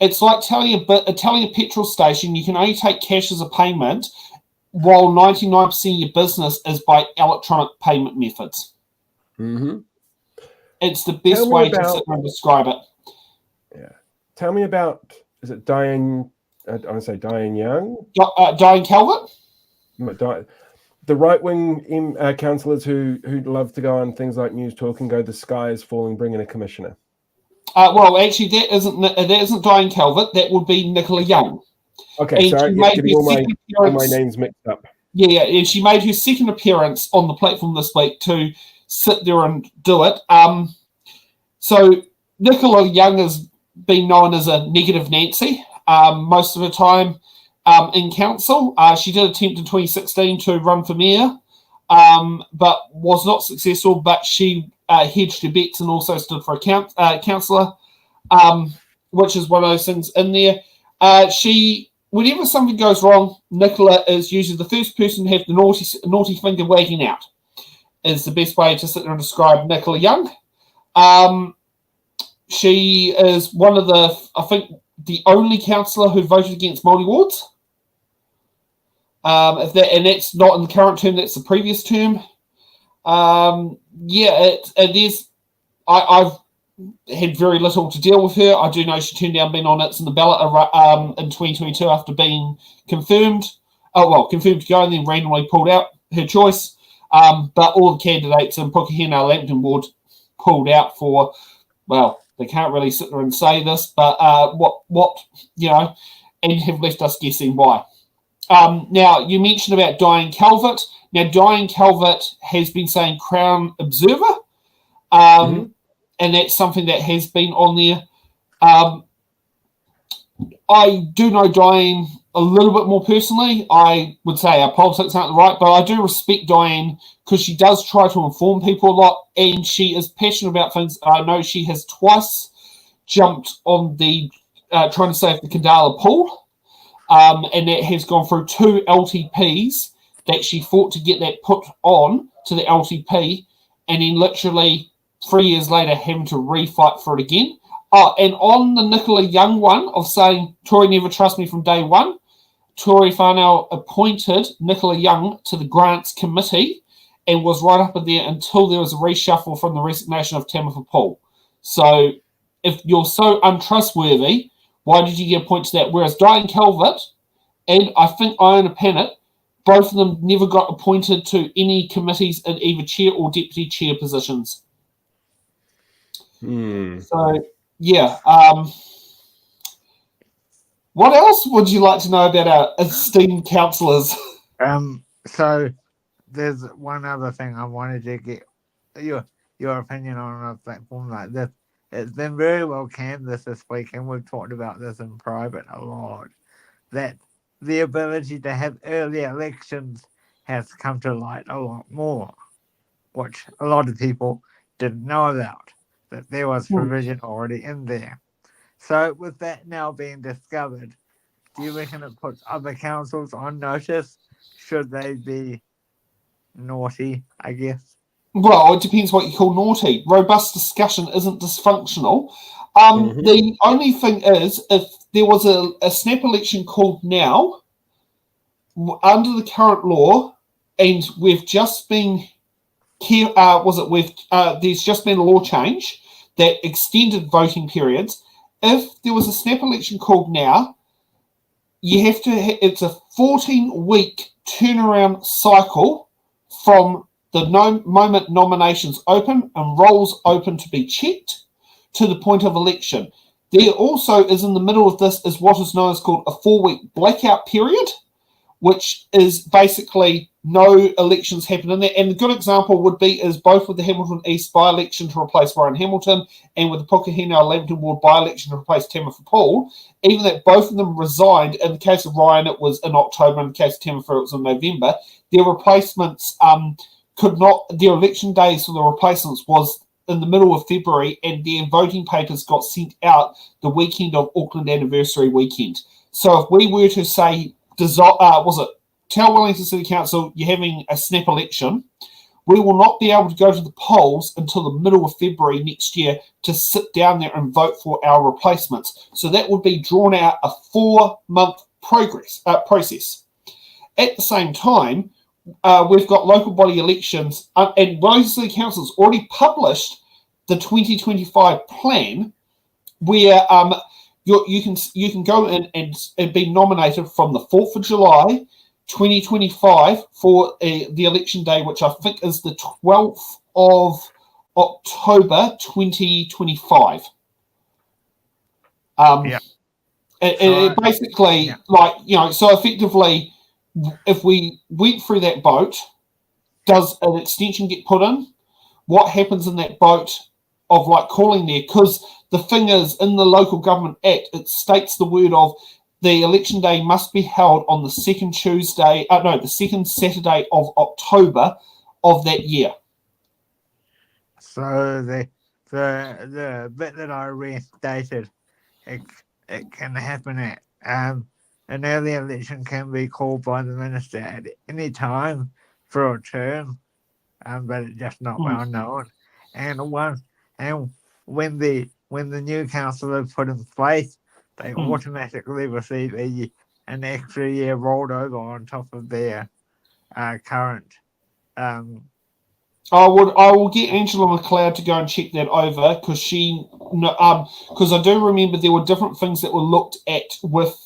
It's like telling a petrol station you can only take cash as a payment, while 99% of your business is by electronic payment methods. Mm-hmm. It's the best way to sit and describe it. Yeah. Tell me about, is it Diane, I want to say Diane Young? Diane Calvert? The right-wing councillors who love to go on things like News Talk and go, the sky is falling, bring in a commissioner. Well, actually, that isn't Diane Calvert. That would be Nicola Young. Okay, and sorry, getting all my names mixed up. Yeah, and she made her second appearance on the platform this week to sit there and do it. So Nicola Young has been known as a negative Nancy most of her time in council. She did attempt in 2016 to run for mayor, but was not successful. But she hedged her bets and also stood for a councillor, which is one of those things in there. Whenever something goes wrong, Nicola is usually the first person to have the naughty finger wagging out, is the best way to sit there and describe Nicola Young. She is one of the only councillor who voted against Māori wards. And that's not in the current term, that's the previous term. I've had very little to deal with her. I do know she turned down being on It's in the Ballot in 2022 after being confirmed. Confirmed to go and then randomly pulled out her choice. But all the candidates in Pukahina Lambton ward pulled out for, well, they can't really sit there and say this, but and have left us guessing why. Now, you mentioned about Diane Calvert. Now, Diane Calvert has been saying Crown Observer, and that's something that has been on there. I do know Diane a little bit more personally. I would say our politics aren't right, but I do respect Diane because she does try to inform people a lot, and she is passionate about things. I know she has twice jumped on the trying to save the Kandala pool, and that has gone through 2 LTPs that she fought to get that put on to the LTP, and then literally 3 years later having to refight for it again. And on the Nicola Young one of saying Tory never trust me from day one, Tory Whanau appointed Nicola Young to the grants committee and was right up in there until there was a reshuffle from the resignation of Tamitha Paul. So if you're so untrustworthy, why did you get appointed to that? Whereas Diane Calvert and I think Iona Pannett, both of them never got appointed to any committees in either chair or deputy chair positions. So, yeah. What else would you like to know about our esteemed councillors? So there's one other thing I wanted to get your opinion on a platform like this. It's been very well canvassed this week, and we've talked about this in private a lot, that the ability to have early elections has come to light a lot more, which a lot of people didn't know about, that there was provision already in there. So with that now being discovered, do you reckon it puts other councils on notice? Should they be naughty, I guess? Well, it depends what you call naughty. Robust discussion isn't dysfunctional. The only thing is, if there was a snap election called now, under the current law, and we've just been there's just been a law change that extended voting periods. If there was a snap election called now, you have to. It's a 14-week turnaround cycle from the moment nominations open and rolls open to be checked to the point of election. There also is in the middle of this is what is known as called a 4-week blackout period, which is basically no elections happen in there. And a good example would be is both with the Hamilton East by-election to replace Ryan Hamilton and with the Pukahina 11 ward by-election to replace Tamafa Paul, even that both of them resigned. In the case of Ryan, it was in October. In the case of Tamafa, it was in November. Their replacements their election days for the replacements was in the middle of February, and their voting papers got sent out the weekend of Auckland Anniversary weekend. So if we were to say, tell Wellington City Council you're having a snap election, we will not be able to go to the polls until the middle of February next year to sit down there and vote for our replacements. So that would be drawn out a 4-month process. At the same time, we've got local body elections, and Wellington City Council's already published the 2025 plan, where you can go in and be nominated from the 4th of July 2025 for the election day, which I think is the 12th of October 2025. It basically, so effectively, if we went through that boat, does an extension get put in? What happens in that boat of calling there? Because the thing is, in the Local Government Act, it states the word of the election day must be held on the second Saturday of October of that year. So the bit that I restated, it can happen at an early election can be called by the minister at any time for a term, but it's just not well known. And when the new council is put in place, they automatically receive an extra year rolled over on top of their current. I will get Angela McLeod to go and check that over because I do remember there were different things that were looked at with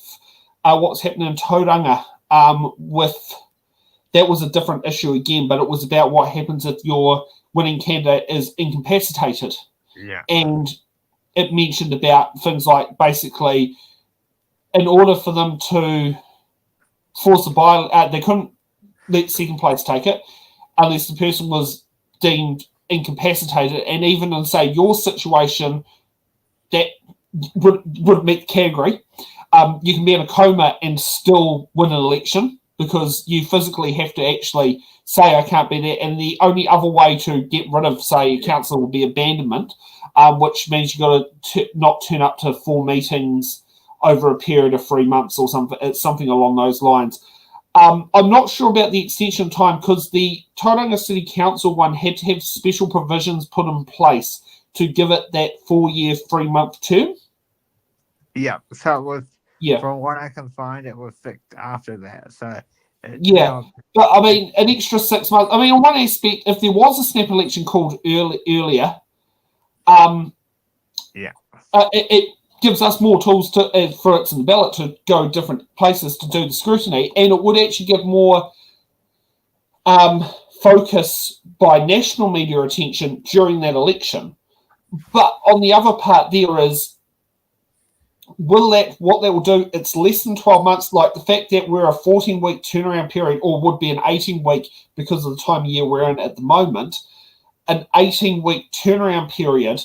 what's happening in Tauranga. That was a different issue again, but it was about what happens if your winning candidate is incapacitated. Yeah. And it mentioned about things like basically, in order for them to force a they couldn't let second place take it unless the person was deemed incapacitated. And even in, say, your situation, that would meet the category. You can be in a coma and still win an election because you physically have to actually say, I can't be there. And the only other way to get rid of, say, a council would be abandonment, which means you've got to not turn up to 4 meetings over a period of 3 months or something. It's something along those lines. I'm not sure about the extension time because the Tauranga City Council one had to have special provisions put in place to give it that 4-year, 3-month term. Yeah, so it was. Yeah, from what I can find, it was fixed after that. So but I mean, an extra 6 months. I mean, on one aspect, if there was a snap election called earlier, it gives us more tools for it's in the ballot to go different places to do the scrutiny, and it would actually give more focus by national media attention during that election. But on the other part, there is. What that will do, it's less than 12 months, like the fact that we're a 14-week turnaround period, or would be an 18-week because of the time of year we're in at the moment, an 18-week turnaround period,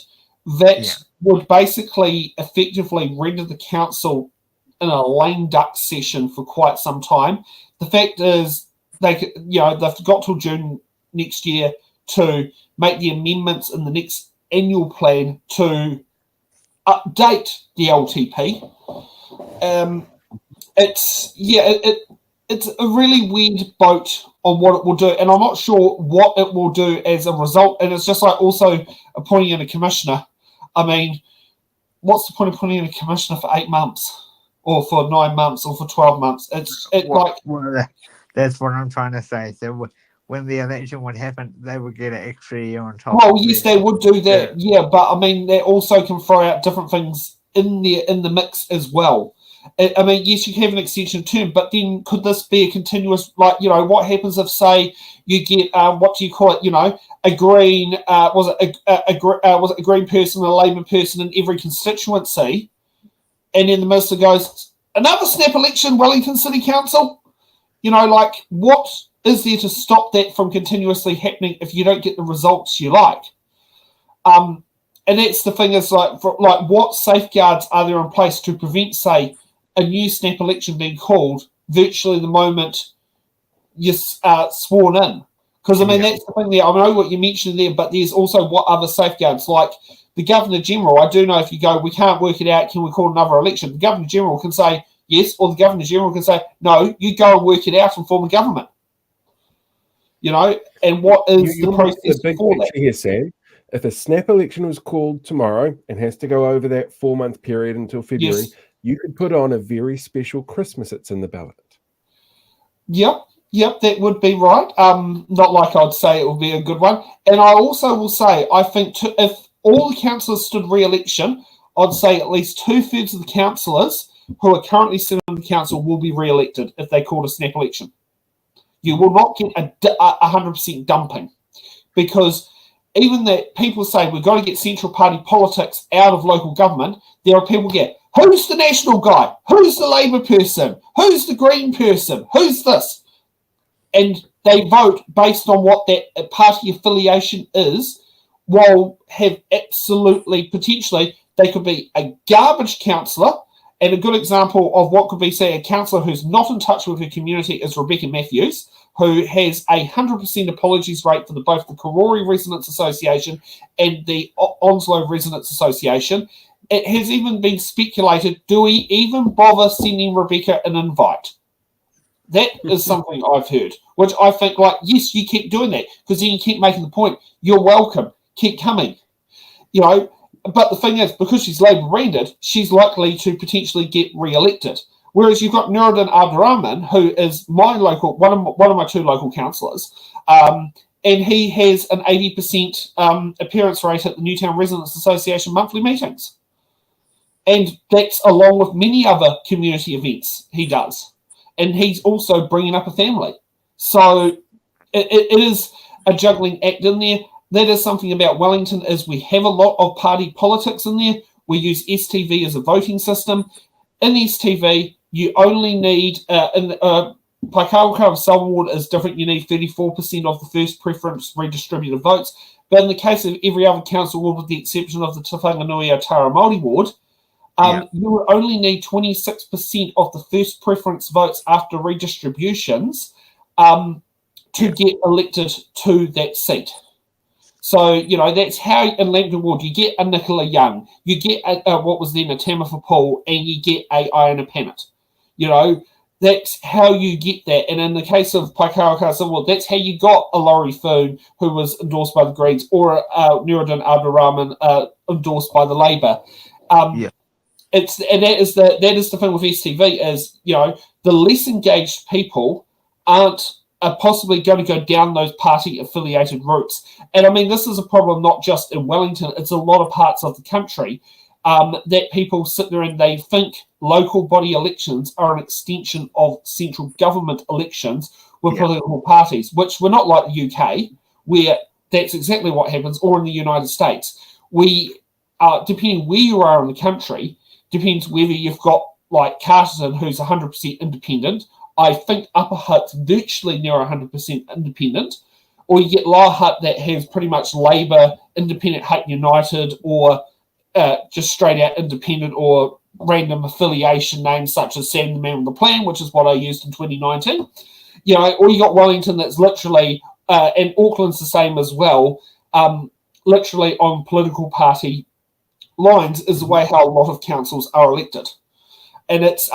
that would basically effectively render the council in a lame duck session for quite some time. The fact is, they've got till June next year to make the amendments in the next annual plan to update the LTP. It's a really weird boat on what it will do, and I'm not sure what it will do as a result. And it's just like also appointing in a commissioner. I mean, what's the point of putting in a commissioner for 8 months, or for 9 months, or for 12 months? That's what I'm trying to say. So when the election would happen, they would get an extra year on top. Well, yes, they would do that, but I mean, they also can throw out different things in the mix as well. I mean, yes, you can have an extension of term, but then could this be a continuous, like, you know, what happens if, say, you get, what do you call it, you know, a green, was it a green person and a Labour person in every constituency, and then the minister goes, another snap election, Wellington City Council? You know, like, what is there to stop that from continuously happening if you don't get the results you like? And that's the thing is, like, what safeguards are there in place to prevent, say, a new snap election being called virtually the moment you're sworn in? Because, I mean, that's the thing there. I know what you mentioned there, but there's also what other safeguards, like the Governor-General. I do know if you go, we can't work it out, can we call another election? The Governor-General can say yes, or the Governor-General can say, no, you go and work it out and form a government. You know, and what is the process for that? Here, Sam. If a snap election was called tomorrow and has to go over that 4-month period until February, you could put on a very special Christmas that's in the ballot. Yep, that would be right. Not like I'd say it would be a good one. And I also will say, I think if all the councillors stood re-election, I'd say at least 2/3 of the councillors who are currently sitting on the council will be re-elected if they called a snap election. You will not get a 100% dumping, because even that people say we've got to get central party politics out of local government, there are people get, who's the national guy? Who's the Labour person? Who's the Green person? Who's this? And they vote based on what that party affiliation is, while have absolutely, potentially, they could be a garbage councillor. And a good example of what could be, say, a councillor who's not in touch with her community is Rebecca Matthews, who has a 100% apologies rate for both the Karori Residents Association and the Onslow Residents Association. It has even been speculated, do we even bother sending Rebecca an invite? That is something I've heard, which I think, like, yes, you keep doing that, because then you keep making the point, you're welcome, keep coming. You know, but the thing is, because she's Labour-branded, she's likely to potentially get re-elected. Whereas you've got Nuruddin Abdurrahman, who is my local, one of my 2 local councillors, and he has an 80% appearance rate at the Newtown Residents Association monthly meetings. And that's along with many other community events he does. And he's also bringing up a family. So it is a juggling act in there. That is something about Wellington, is we have a lot of party politics in there. We use STV as a voting system. In STV, you only need, Paikawa of Selwyn is different, you need 34% of the first preference redistributed votes. But in the case of every other council ward, with the exception of the Te Whanganui Tara Māori ward, you would only need 26% of the first preference votes after redistributions to get elected to that seat. So, you know, that's how in Lambton Ward you get a Nicola Young, you get what was then a Tamitha Paul, and you get a Iona Pannett. You know, that's how you get that. And in the case of Paikawa Ward, that's how you got a Laurie Foon, who was endorsed by the Greens, or Nuruddin Abdurrahman endorsed by the Labour. And that is the thing with STV is, you know, the less engaged people are possibly going to go down those party affiliated routes. And I mean, this is a problem not just in Wellington, it's a lot of parts of the country, that people sit there and they think local body elections are an extension of central government elections with political parties, which we're not like the UK, where that's exactly what happens, or in the United States. We, depending where you are in the country, depends whether you've got like Carterton, who's 100% independent. I think Upper Hutt's virtually near 100% independent, or you get Lower Hutt that has pretty much Labour, Independent Hutt United, or just straight out independent, or random affiliation names such as Sam the Man with the Plan, which is what I used in 2019. You know, or you got Wellington that's literally, and Auckland's the same as well, literally on political party lines is the way how a lot of councils are elected. And it's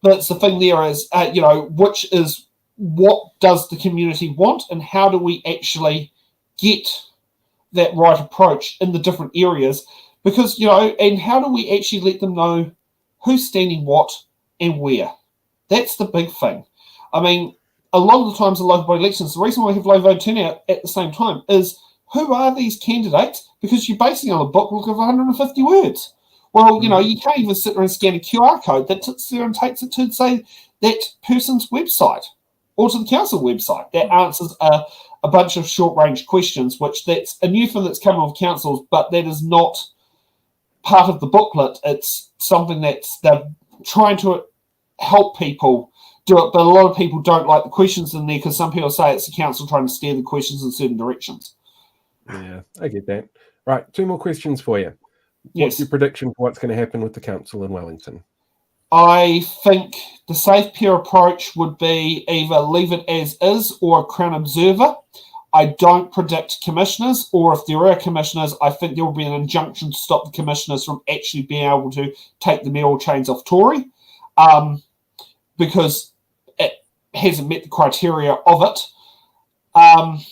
but the thing there is, you know, which is what does the community want, and how do we actually get that right approach in the different areas? Because, you know, and how do we actually let them know who's standing what and where? That's the big thing. I mean, a lot of the times in local body elections, the reason why we have low vote turnout at the same time is, who are these candidates? Because you're basing on a book of 150 words. Well, you can't even sit there and scan a QR code that sits there and takes it to, say, that person's website or to the council website that answers a bunch of short-range questions, which that's a new thing that's coming with councils, but that is not part of the booklet. It's something that's they're trying to help people do it, but a lot of people don't like the questions in there because some people say it's the council trying to steer the questions in certain directions. Yeah, I get that. Right, 2 more questions for you. What's Yes. your prediction for what's going to happen with the council in Wellington? I think the safe pair approach would be either leave it as is or a Crown Observer. I don't predict commissioners, or if there are commissioners, I think there will be an injunction to stop the commissioners from actually being able to take the mayoral chains off Tory, because it hasn't met the criteria of it. I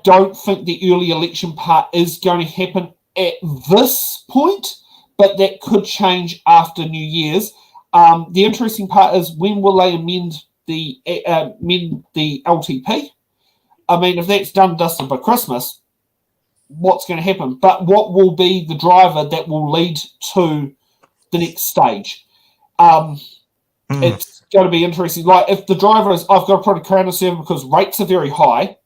don't think the early election part is going to happen at this point, but that could change after New Year's. The interesting part is, when will they amend the LTP? I mean, if that's done dusted by Christmas, what's going to happen? But what will be the driver that will lead to the next stage? It's going to be interesting. Like, if the driver is, I've got to put a Crown Observer because rates are very high,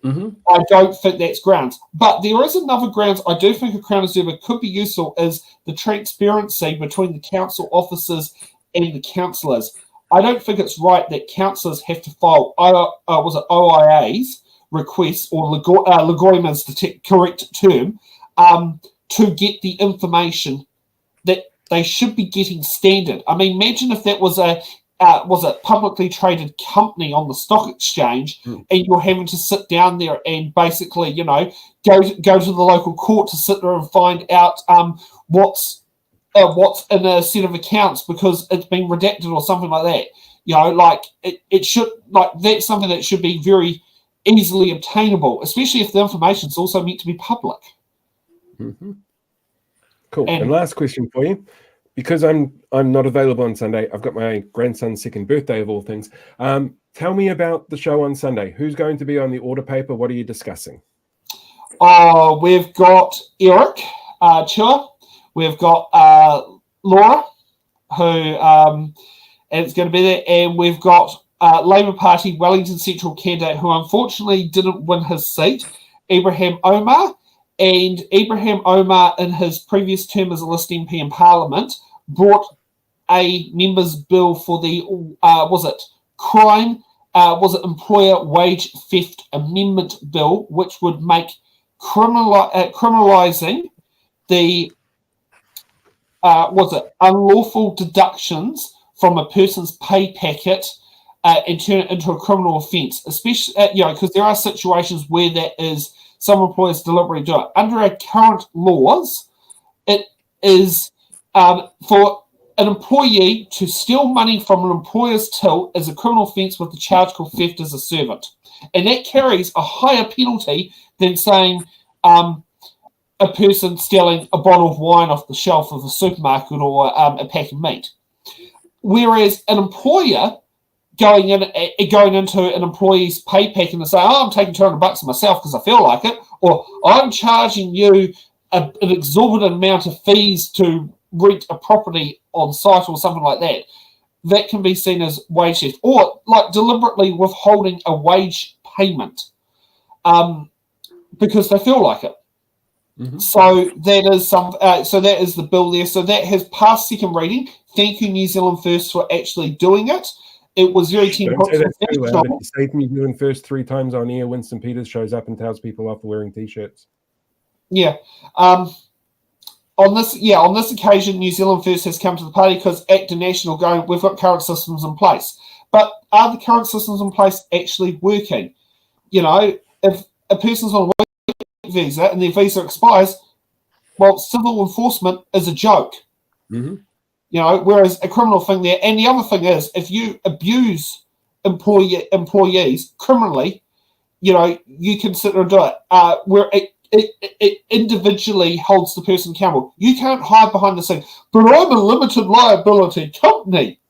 I don't think that's grounds. But there is another grounds I do think a Crown Observer could be useful, is the transparency between the council officers and the councillors. I don't think it's right that councillors have to file OIA's requests, or Lagoima is the correct term, to get the information that they should be getting standard. I mean, imagine if that was a publicly traded company on the stock exchange, and you're having to sit down there and basically, go to the local court to sit there and find out what's in a set of accounts because it's been redacted or something like that. It should, that's something that should be very easily obtainable, especially if the information is also meant to be public. Cool. And last question for you, because I'm not available on Sunday. I've got my grandson's 2nd birthday of all things. Tell me about the show on Sunday. Who's going to be on the order paper? What are you discussing? We've got Eric Chua. We've got Laura, who and it's going to be there, and we've got Labour Party Wellington Central candidate, who unfortunately didn't win his seat, Ibrahim Omar. And Ibrahim Omar, in his previous term as a list MP in Parliament, brought a members' bill for the employer wage theft amendment bill, which would make criminalising the unlawful deductions from a person's pay packet and turn it into a criminal offence, especially because there are situations where that is. Some employers deliberately do it. Under our current laws, it is for an employee to steal money from an employer's till is a criminal offence with the charge called theft as a servant. And that carries a higher penalty than saying a person stealing a bottle of wine off the shelf of a supermarket or a pack of meat. Whereas an employer going into an employee's pay pack and say, I'm taking $200 for myself because I feel like it, or I'm charging you an exorbitant amount of fees to rent a property on site or something like that, that can be seen as wage theft, or like deliberately withholding a wage payment because they feel like it. So that is that is the bill there. So that has passed 2nd reading. Thank you, New Zealand First, for actually doing it. It was very Don't say that too loud. If you say New Zealand First 3 times on air, Winston Peters shows up and tells people off for wearing t-shirts. Yeah. On this occasion, New Zealand First has come to the party because ACT National going, we've got current systems in place. But are the current systems in place actually working? If a person's on a work visa and their visa expires, well, civil enforcement is a joke. Whereas a criminal thing there. And the other thing is, if you abuse employees criminally, you can sit there and do it. Where it individually holds the person accountable. You can't hide behind the saying, but I'm a limited liability company.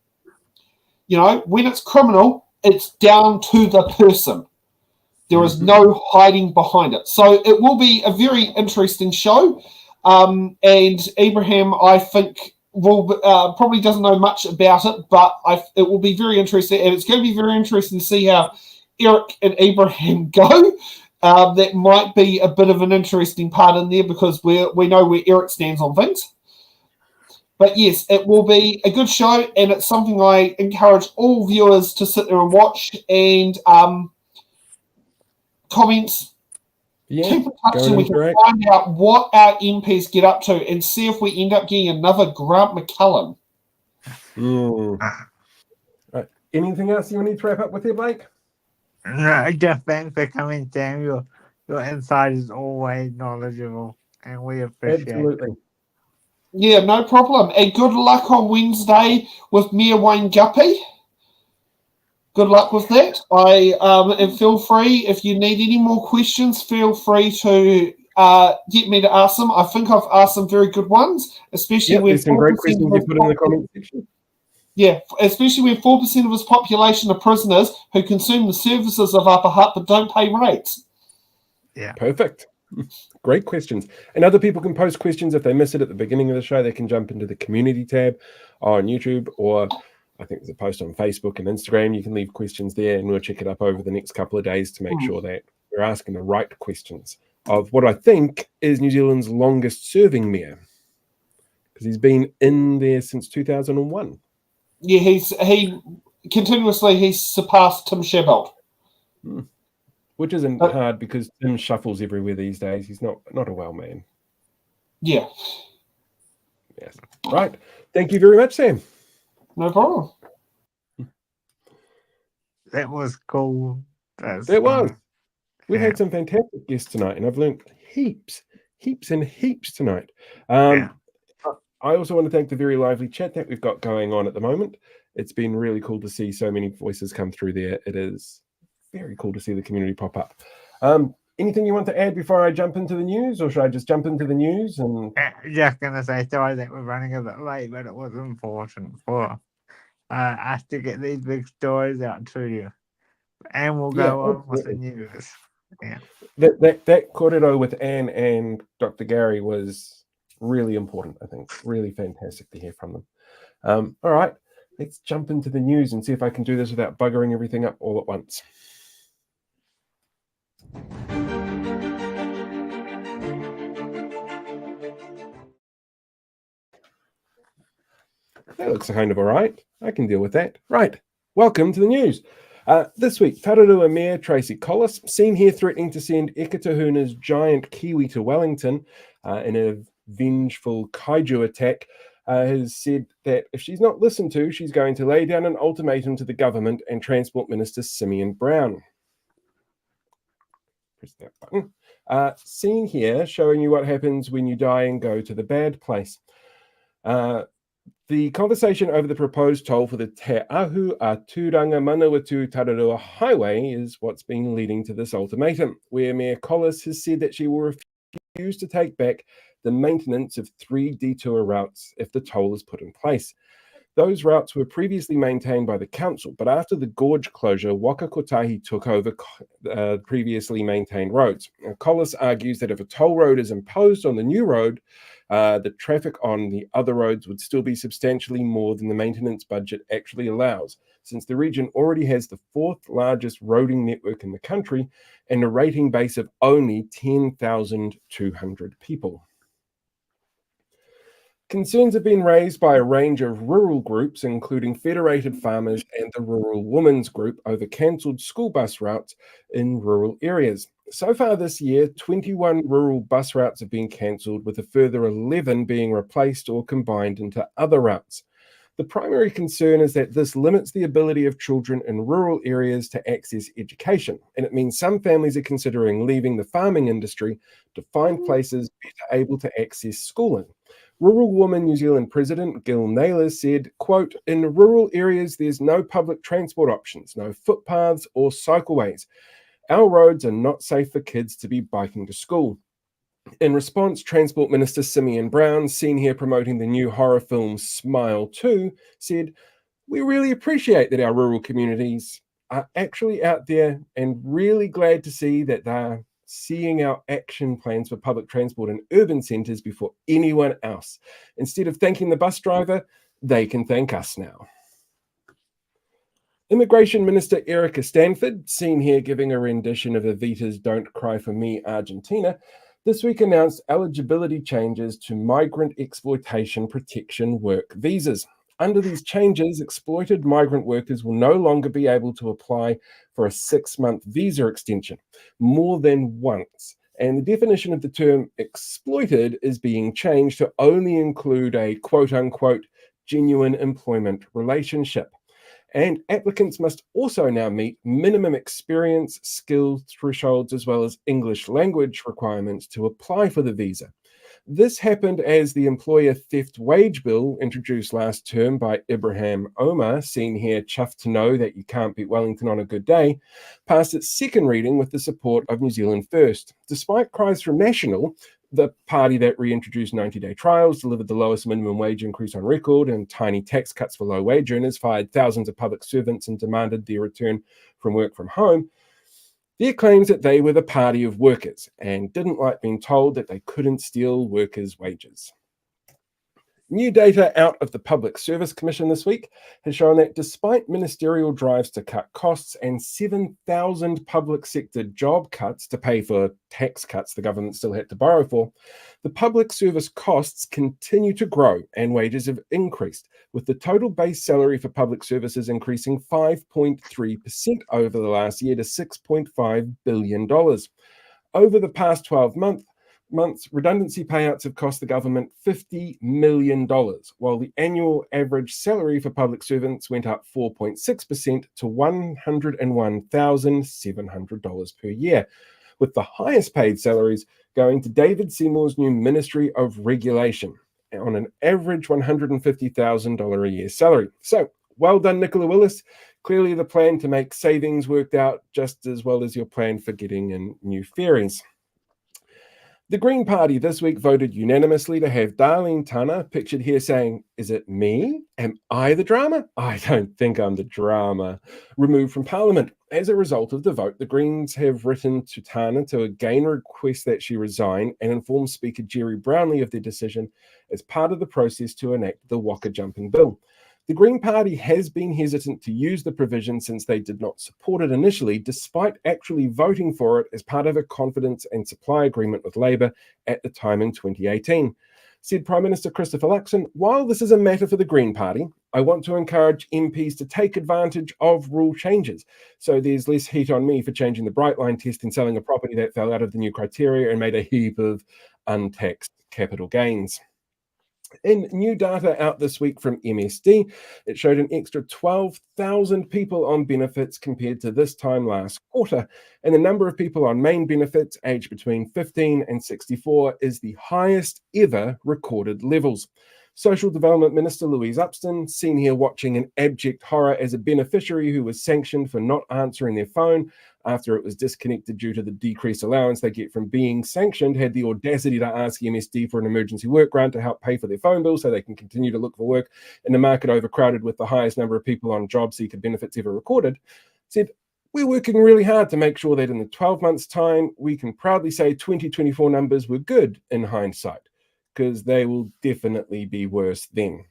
When it's criminal, it's down to the person. There is no hiding behind it. So it will be a very interesting show. And Ibrahim, I think, will probably doesn't know much about it, but it will be very interesting, and it's going to be very interesting to see how Eric and Ibrahim go. That might be a bit of an interesting part in there because we know where Eric stands on things. But yes, it will be a good show, and it's something I encourage all viewers to sit there and watch and comments. Yeah, Keep in touch go and and we can interact. find out what our MPs get up to and see if we end up getting another Grant McCallum. Right. Anything else you need to wrap up with here, Blake? No, just thanks for coming, Sam. Your insight is always knowledgeable, and we appreciate Absolutely. it. Yeah, no problem. And good luck on Wednesday with Mayor Wayne Guppy. Good luck with that. And feel free, if you need any more questions, feel free to get me to ask them. I think I've asked some very good ones, especially when There's some great 4% questions of you his put in the comment section. Yeah, especially when 4% of his population are prisoners who consume the services of Upper Hutt but don't pay rates. Yeah. Perfect. Great questions. And other people can post questions if they miss it at the beginning of the show. They can jump into the community tab on YouTube, or I think there's a post on Facebook and Instagram. You can leave questions there, and we'll check it up over the next couple of days to make sure that we're asking the right questions of what I think is New Zealand's longest serving mayor, because he's been in there since 2001. Yeah, he's surpassed Tim Shebelt. Which isn't hard because Tim shuffles everywhere these days. He's not a well man. Yeah. Yes. Right. Thank you very much, Sam. No problem. That was cool. That was. We've had some fantastic guests tonight, and I've learned heaps tonight. I also want to thank the very lively chat that we've got going on at the moment. It's been really cool to see so many voices come through there. It is very cool to see the community pop up. Anything you want to add before I jump into the news, or should I just jump into the news? And just going to say sorry that we're running a bit late, but it was important for us to get these big stories out to you. And we'll go on with the news. Yeah. That corridor with Anne and Dr. Gary was really important, I think. Really fantastic to hear from them. All right, let's jump into the news and see if I can do this without buggering everything up all at once. That looks kind of all right. I can deal with that. Right. Welcome to the news. This week, Tararua Mayor Tracy Collis, seen here threatening to send Ekatahuna's giant kiwi to Wellington in a vengeful kaiju attack, has said that if she's not listened to, she's going to lay down an ultimatum to the government and Transport Minister Simeon Brown. Press that button. Seen here showing you what happens when you die and go to the bad place. The conversation over the proposed toll for the Te Ahu a Tūranga Manawatu Tararua Highway is what's been leading to this ultimatum, where Mayor Collis has said that she will refuse to take back the maintenance of 3 detour routes if the toll is put in place. Those routes were previously maintained by the council, but after the gorge closure, Waka Kotahi took over previously maintained roads. Now, Collis argues that if a toll road is imposed on the new road, the traffic on the other roads would still be substantially more than the maintenance budget actually allows, since the region already has the 4th largest roading network in the country and a rating base of only 10,200 people. Concerns have been raised by a range of rural groups, including Federated Farmers and the Rural Women's Group, over cancelled school bus routes in rural areas. So far this year, 21 rural bus routes have been cancelled, with a further 11 being replaced or combined into other routes. The primary concern is that this limits the ability of children in rural areas to access education, and it means some families are considering leaving the farming industry to find places better able to access schooling. Rural Women New Zealand President Gil Naylor said, quote, "In rural areas, there's no public transport options, no footpaths or cycleways. Our roads are not safe for kids to be biking to school." In response, Transport Minister Simeon Brown, seen here promoting the new horror film Smile 2, said, "We really appreciate that our rural communities are actually out there and really glad to see that they're seeing our action plans for public transport in urban centres before anyone else. Instead of thanking the bus driver, they can thank us now. Immigration Minister Erica Stanford, seen here giving a rendition of Evita's Don't Cry For Me, Argentina, this week announced eligibility changes to migrant exploitation protection work visas. Under these changes, exploited migrant workers will no longer be able to apply for a 6-month visa extension more than once. And the definition of the term exploited is being changed to only include a quote-unquote genuine employment relationship. And applicants must also now meet minimum experience, skills thresholds, as well as English language requirements to apply for the visa. This happened as the employer theft wage bill introduced last term by Ibrahim Omar, seen here chuffed to know that you can't beat Wellington on a good day, passed its second reading with the support of New Zealand First. Despite cries from National, the party that reintroduced 90-day trials, delivered the lowest minimum wage increase on record, and tiny tax cuts for low wage earners, fired thousands of public servants and demanded their return from work from home, their claims that they were the party of workers and didn't like being told that they couldn't steal workers' wages. New data out of the Public Service Commission this week has shown that despite ministerial drives to cut costs and 7,000 public sector job cuts to pay for tax cuts the government still had to borrow for, the public service costs continue to grow and wages have increased, with the total base salary for public services increasing 5.3% over the last year to $6.5 billion. Over the past 12 months, redundancy payouts have cost the government $50 million, while the annual average salary for public servants went up 4.6% to $101,700 per year, with the highest paid salaries going to David Seymour's new Ministry of Regulation, on an average $150,000 a year salary. So, well done, Nicola Willis. Clearly the plan to make savings worked out just as well as your plan for getting in new ferries. The Green Party this week voted unanimously to have Darlene Tana, pictured here saying, "Is it me? Am I the drama? I don't think I'm the drama," removed from Parliament. As a result of the vote, the Greens have written to Tana to again request that she resign and inform Speaker Jerry Brownlee of their decision as part of the process to enact the Waka Jumping Bill. The Green Party has been hesitant to use the provision since they did not support it initially, despite actually voting for it as part of a confidence and supply agreement with Labour at the time in 2018. Said Prime Minister Christopher Luxon, "While this is a matter for the Green Party, I want to encourage MPs to take advantage of rule changes. So there's less heat on me for changing the Bright Line test and selling a property that fell out of the new criteria and made a heap of untaxed capital gains." In new data out this week from MSD, it showed an extra 12,000 people on benefits compared to this time last quarter, and the number of people on main benefits aged between 15 and 64 is the highest ever recorded levels. Social Development Minister Louise Upston, seen here watching in abject horror as a beneficiary who was sanctioned for not answering their phone after it was disconnected due to the decreased allowance they get from being sanctioned, had the audacity to ask MSD for an emergency work grant to help pay for their phone bill so they can continue to look for work in a market overcrowded with the highest number of people on job seeker benefits ever recorded, said, "We're working really hard to make sure that in the 12 months' time, we can proudly say 2024 numbers were good in hindsight, because they will definitely be worse then."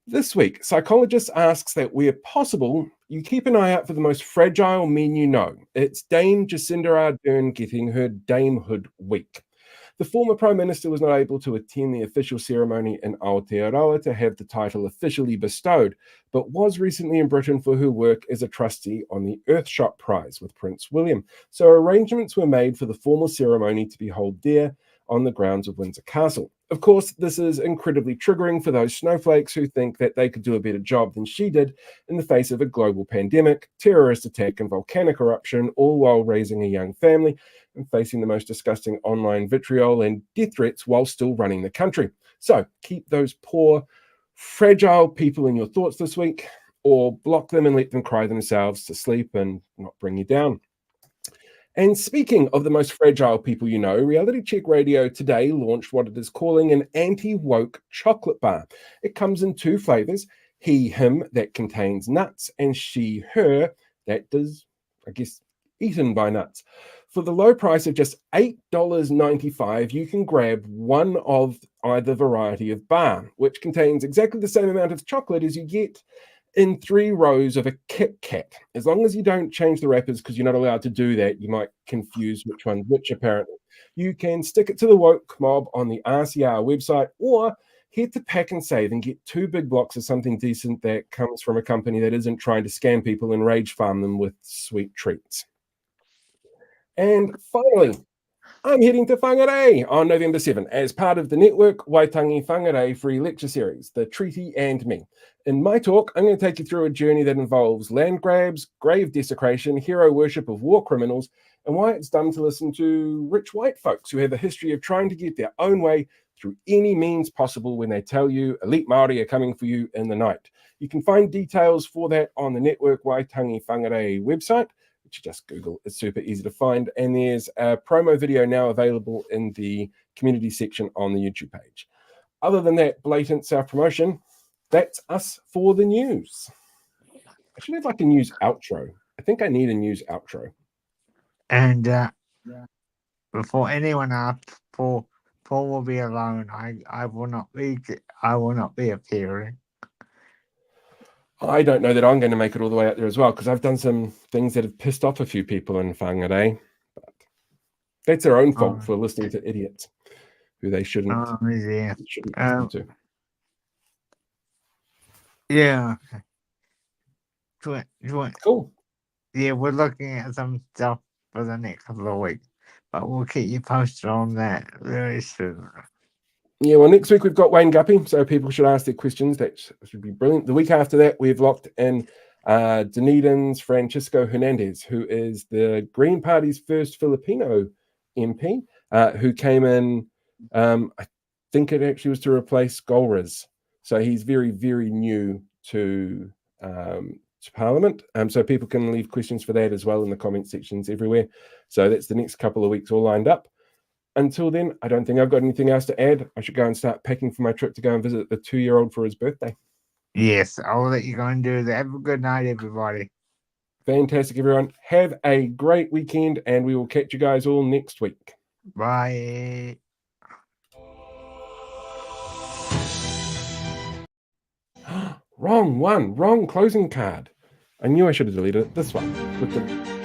This week, Psychologist asks that where possible, you keep an eye out for the most fragile men you know. It's Dame Jacinda Ardern getting her damehood week. The former Prime Minister was not able to attend the official ceremony in Aotearoa to have the title officially bestowed, but was recently in Britain for her work as a trustee on the Earthshot Prize with Prince William. So arrangements were made for the formal ceremony to be held there on the grounds of Windsor Castle. Of course, this is incredibly triggering for those snowflakes who think that they could do a better job than she did in the face of a global pandemic, terrorist attack, and volcanic eruption, all while raising a young family and facing the most disgusting online vitriol and death threats while still running the country. So keep those poor, fragile people in your thoughts this week, or block them and let them cry themselves to sleep and not bring you down. And speaking of the most fragile people you know, Reality Check Radio today launched what it is calling an anti-woke chocolate bar. It comes in 2 flavors, he, him, that contains nuts, and she, her, that does, I guess, eaten by nuts. For the low price of just $8.95, you can grab one of either variety of bar, which contains exactly the same amount of chocolate as you get in 3 rows of a Kit Kat. As long as you don't change the wrappers, because you're not allowed to do that, you might confuse which one's which, apparently. You can stick it to the woke mob on the RCR website, or head to Pack and Save and get 2 big blocks of something decent that comes from a company that isn't trying to scam people and rage farm them with sweet treats. And finally, I'm heading to Whangarei on November 7 as part of the Network Waitangi Whangarei free lecture series, The Treaty and Me. In my talk, I'm going to take you through a journey that involves land grabs, grave desecration, hero worship of war criminals, and why it's dumb to listen to rich white folks who have a history of trying to get their own way through any means possible when they tell you elite Māori are coming for you in the night. You can find details for that on the Network Waitangi Whangarei website, which you just Google. It's super easy to find. And there's a promo video now available in the community section on the YouTube page. Other than that blatant self-promotion, that's us for the news. I should have like a news outro. I think I need a news outro. And before anyone asks, Paul will be alone. I will not be appearing. I don't know that I'm going to make it all the way out there as well, because I've done some things that have pissed off a few people in Whangarei. But that's their own fault for listening to idiots who they shouldn't listen to. Yeah. Cool. Yeah, we're looking at some stuff for the next couple of weeks, but we'll keep you posted on that very soon. Yeah, well, next week we've got Wayne Guppy, so people should ask their questions. That should be brilliant. The week after that, we've locked in Dunedin's Francisco Hernandez, who is the Green Party's first Filipino MP, who came in, I think it actually was to replace Golriz. So he's very, very new to Parliament. So people can leave questions for that as well in the comment sections everywhere. So that's the next couple of weeks all lined up. Until then, I don't think I've got anything else to add. I should go and start packing for my trip to go and visit the 2-year-old for his birthday. Yes, I'll let you go and do that. Have a good night, everybody. Fantastic, everyone. Have a great weekend, and we will catch you guys all next week. Bye. Wrong one. Wrong closing card. I knew I should have deleted it. This one with the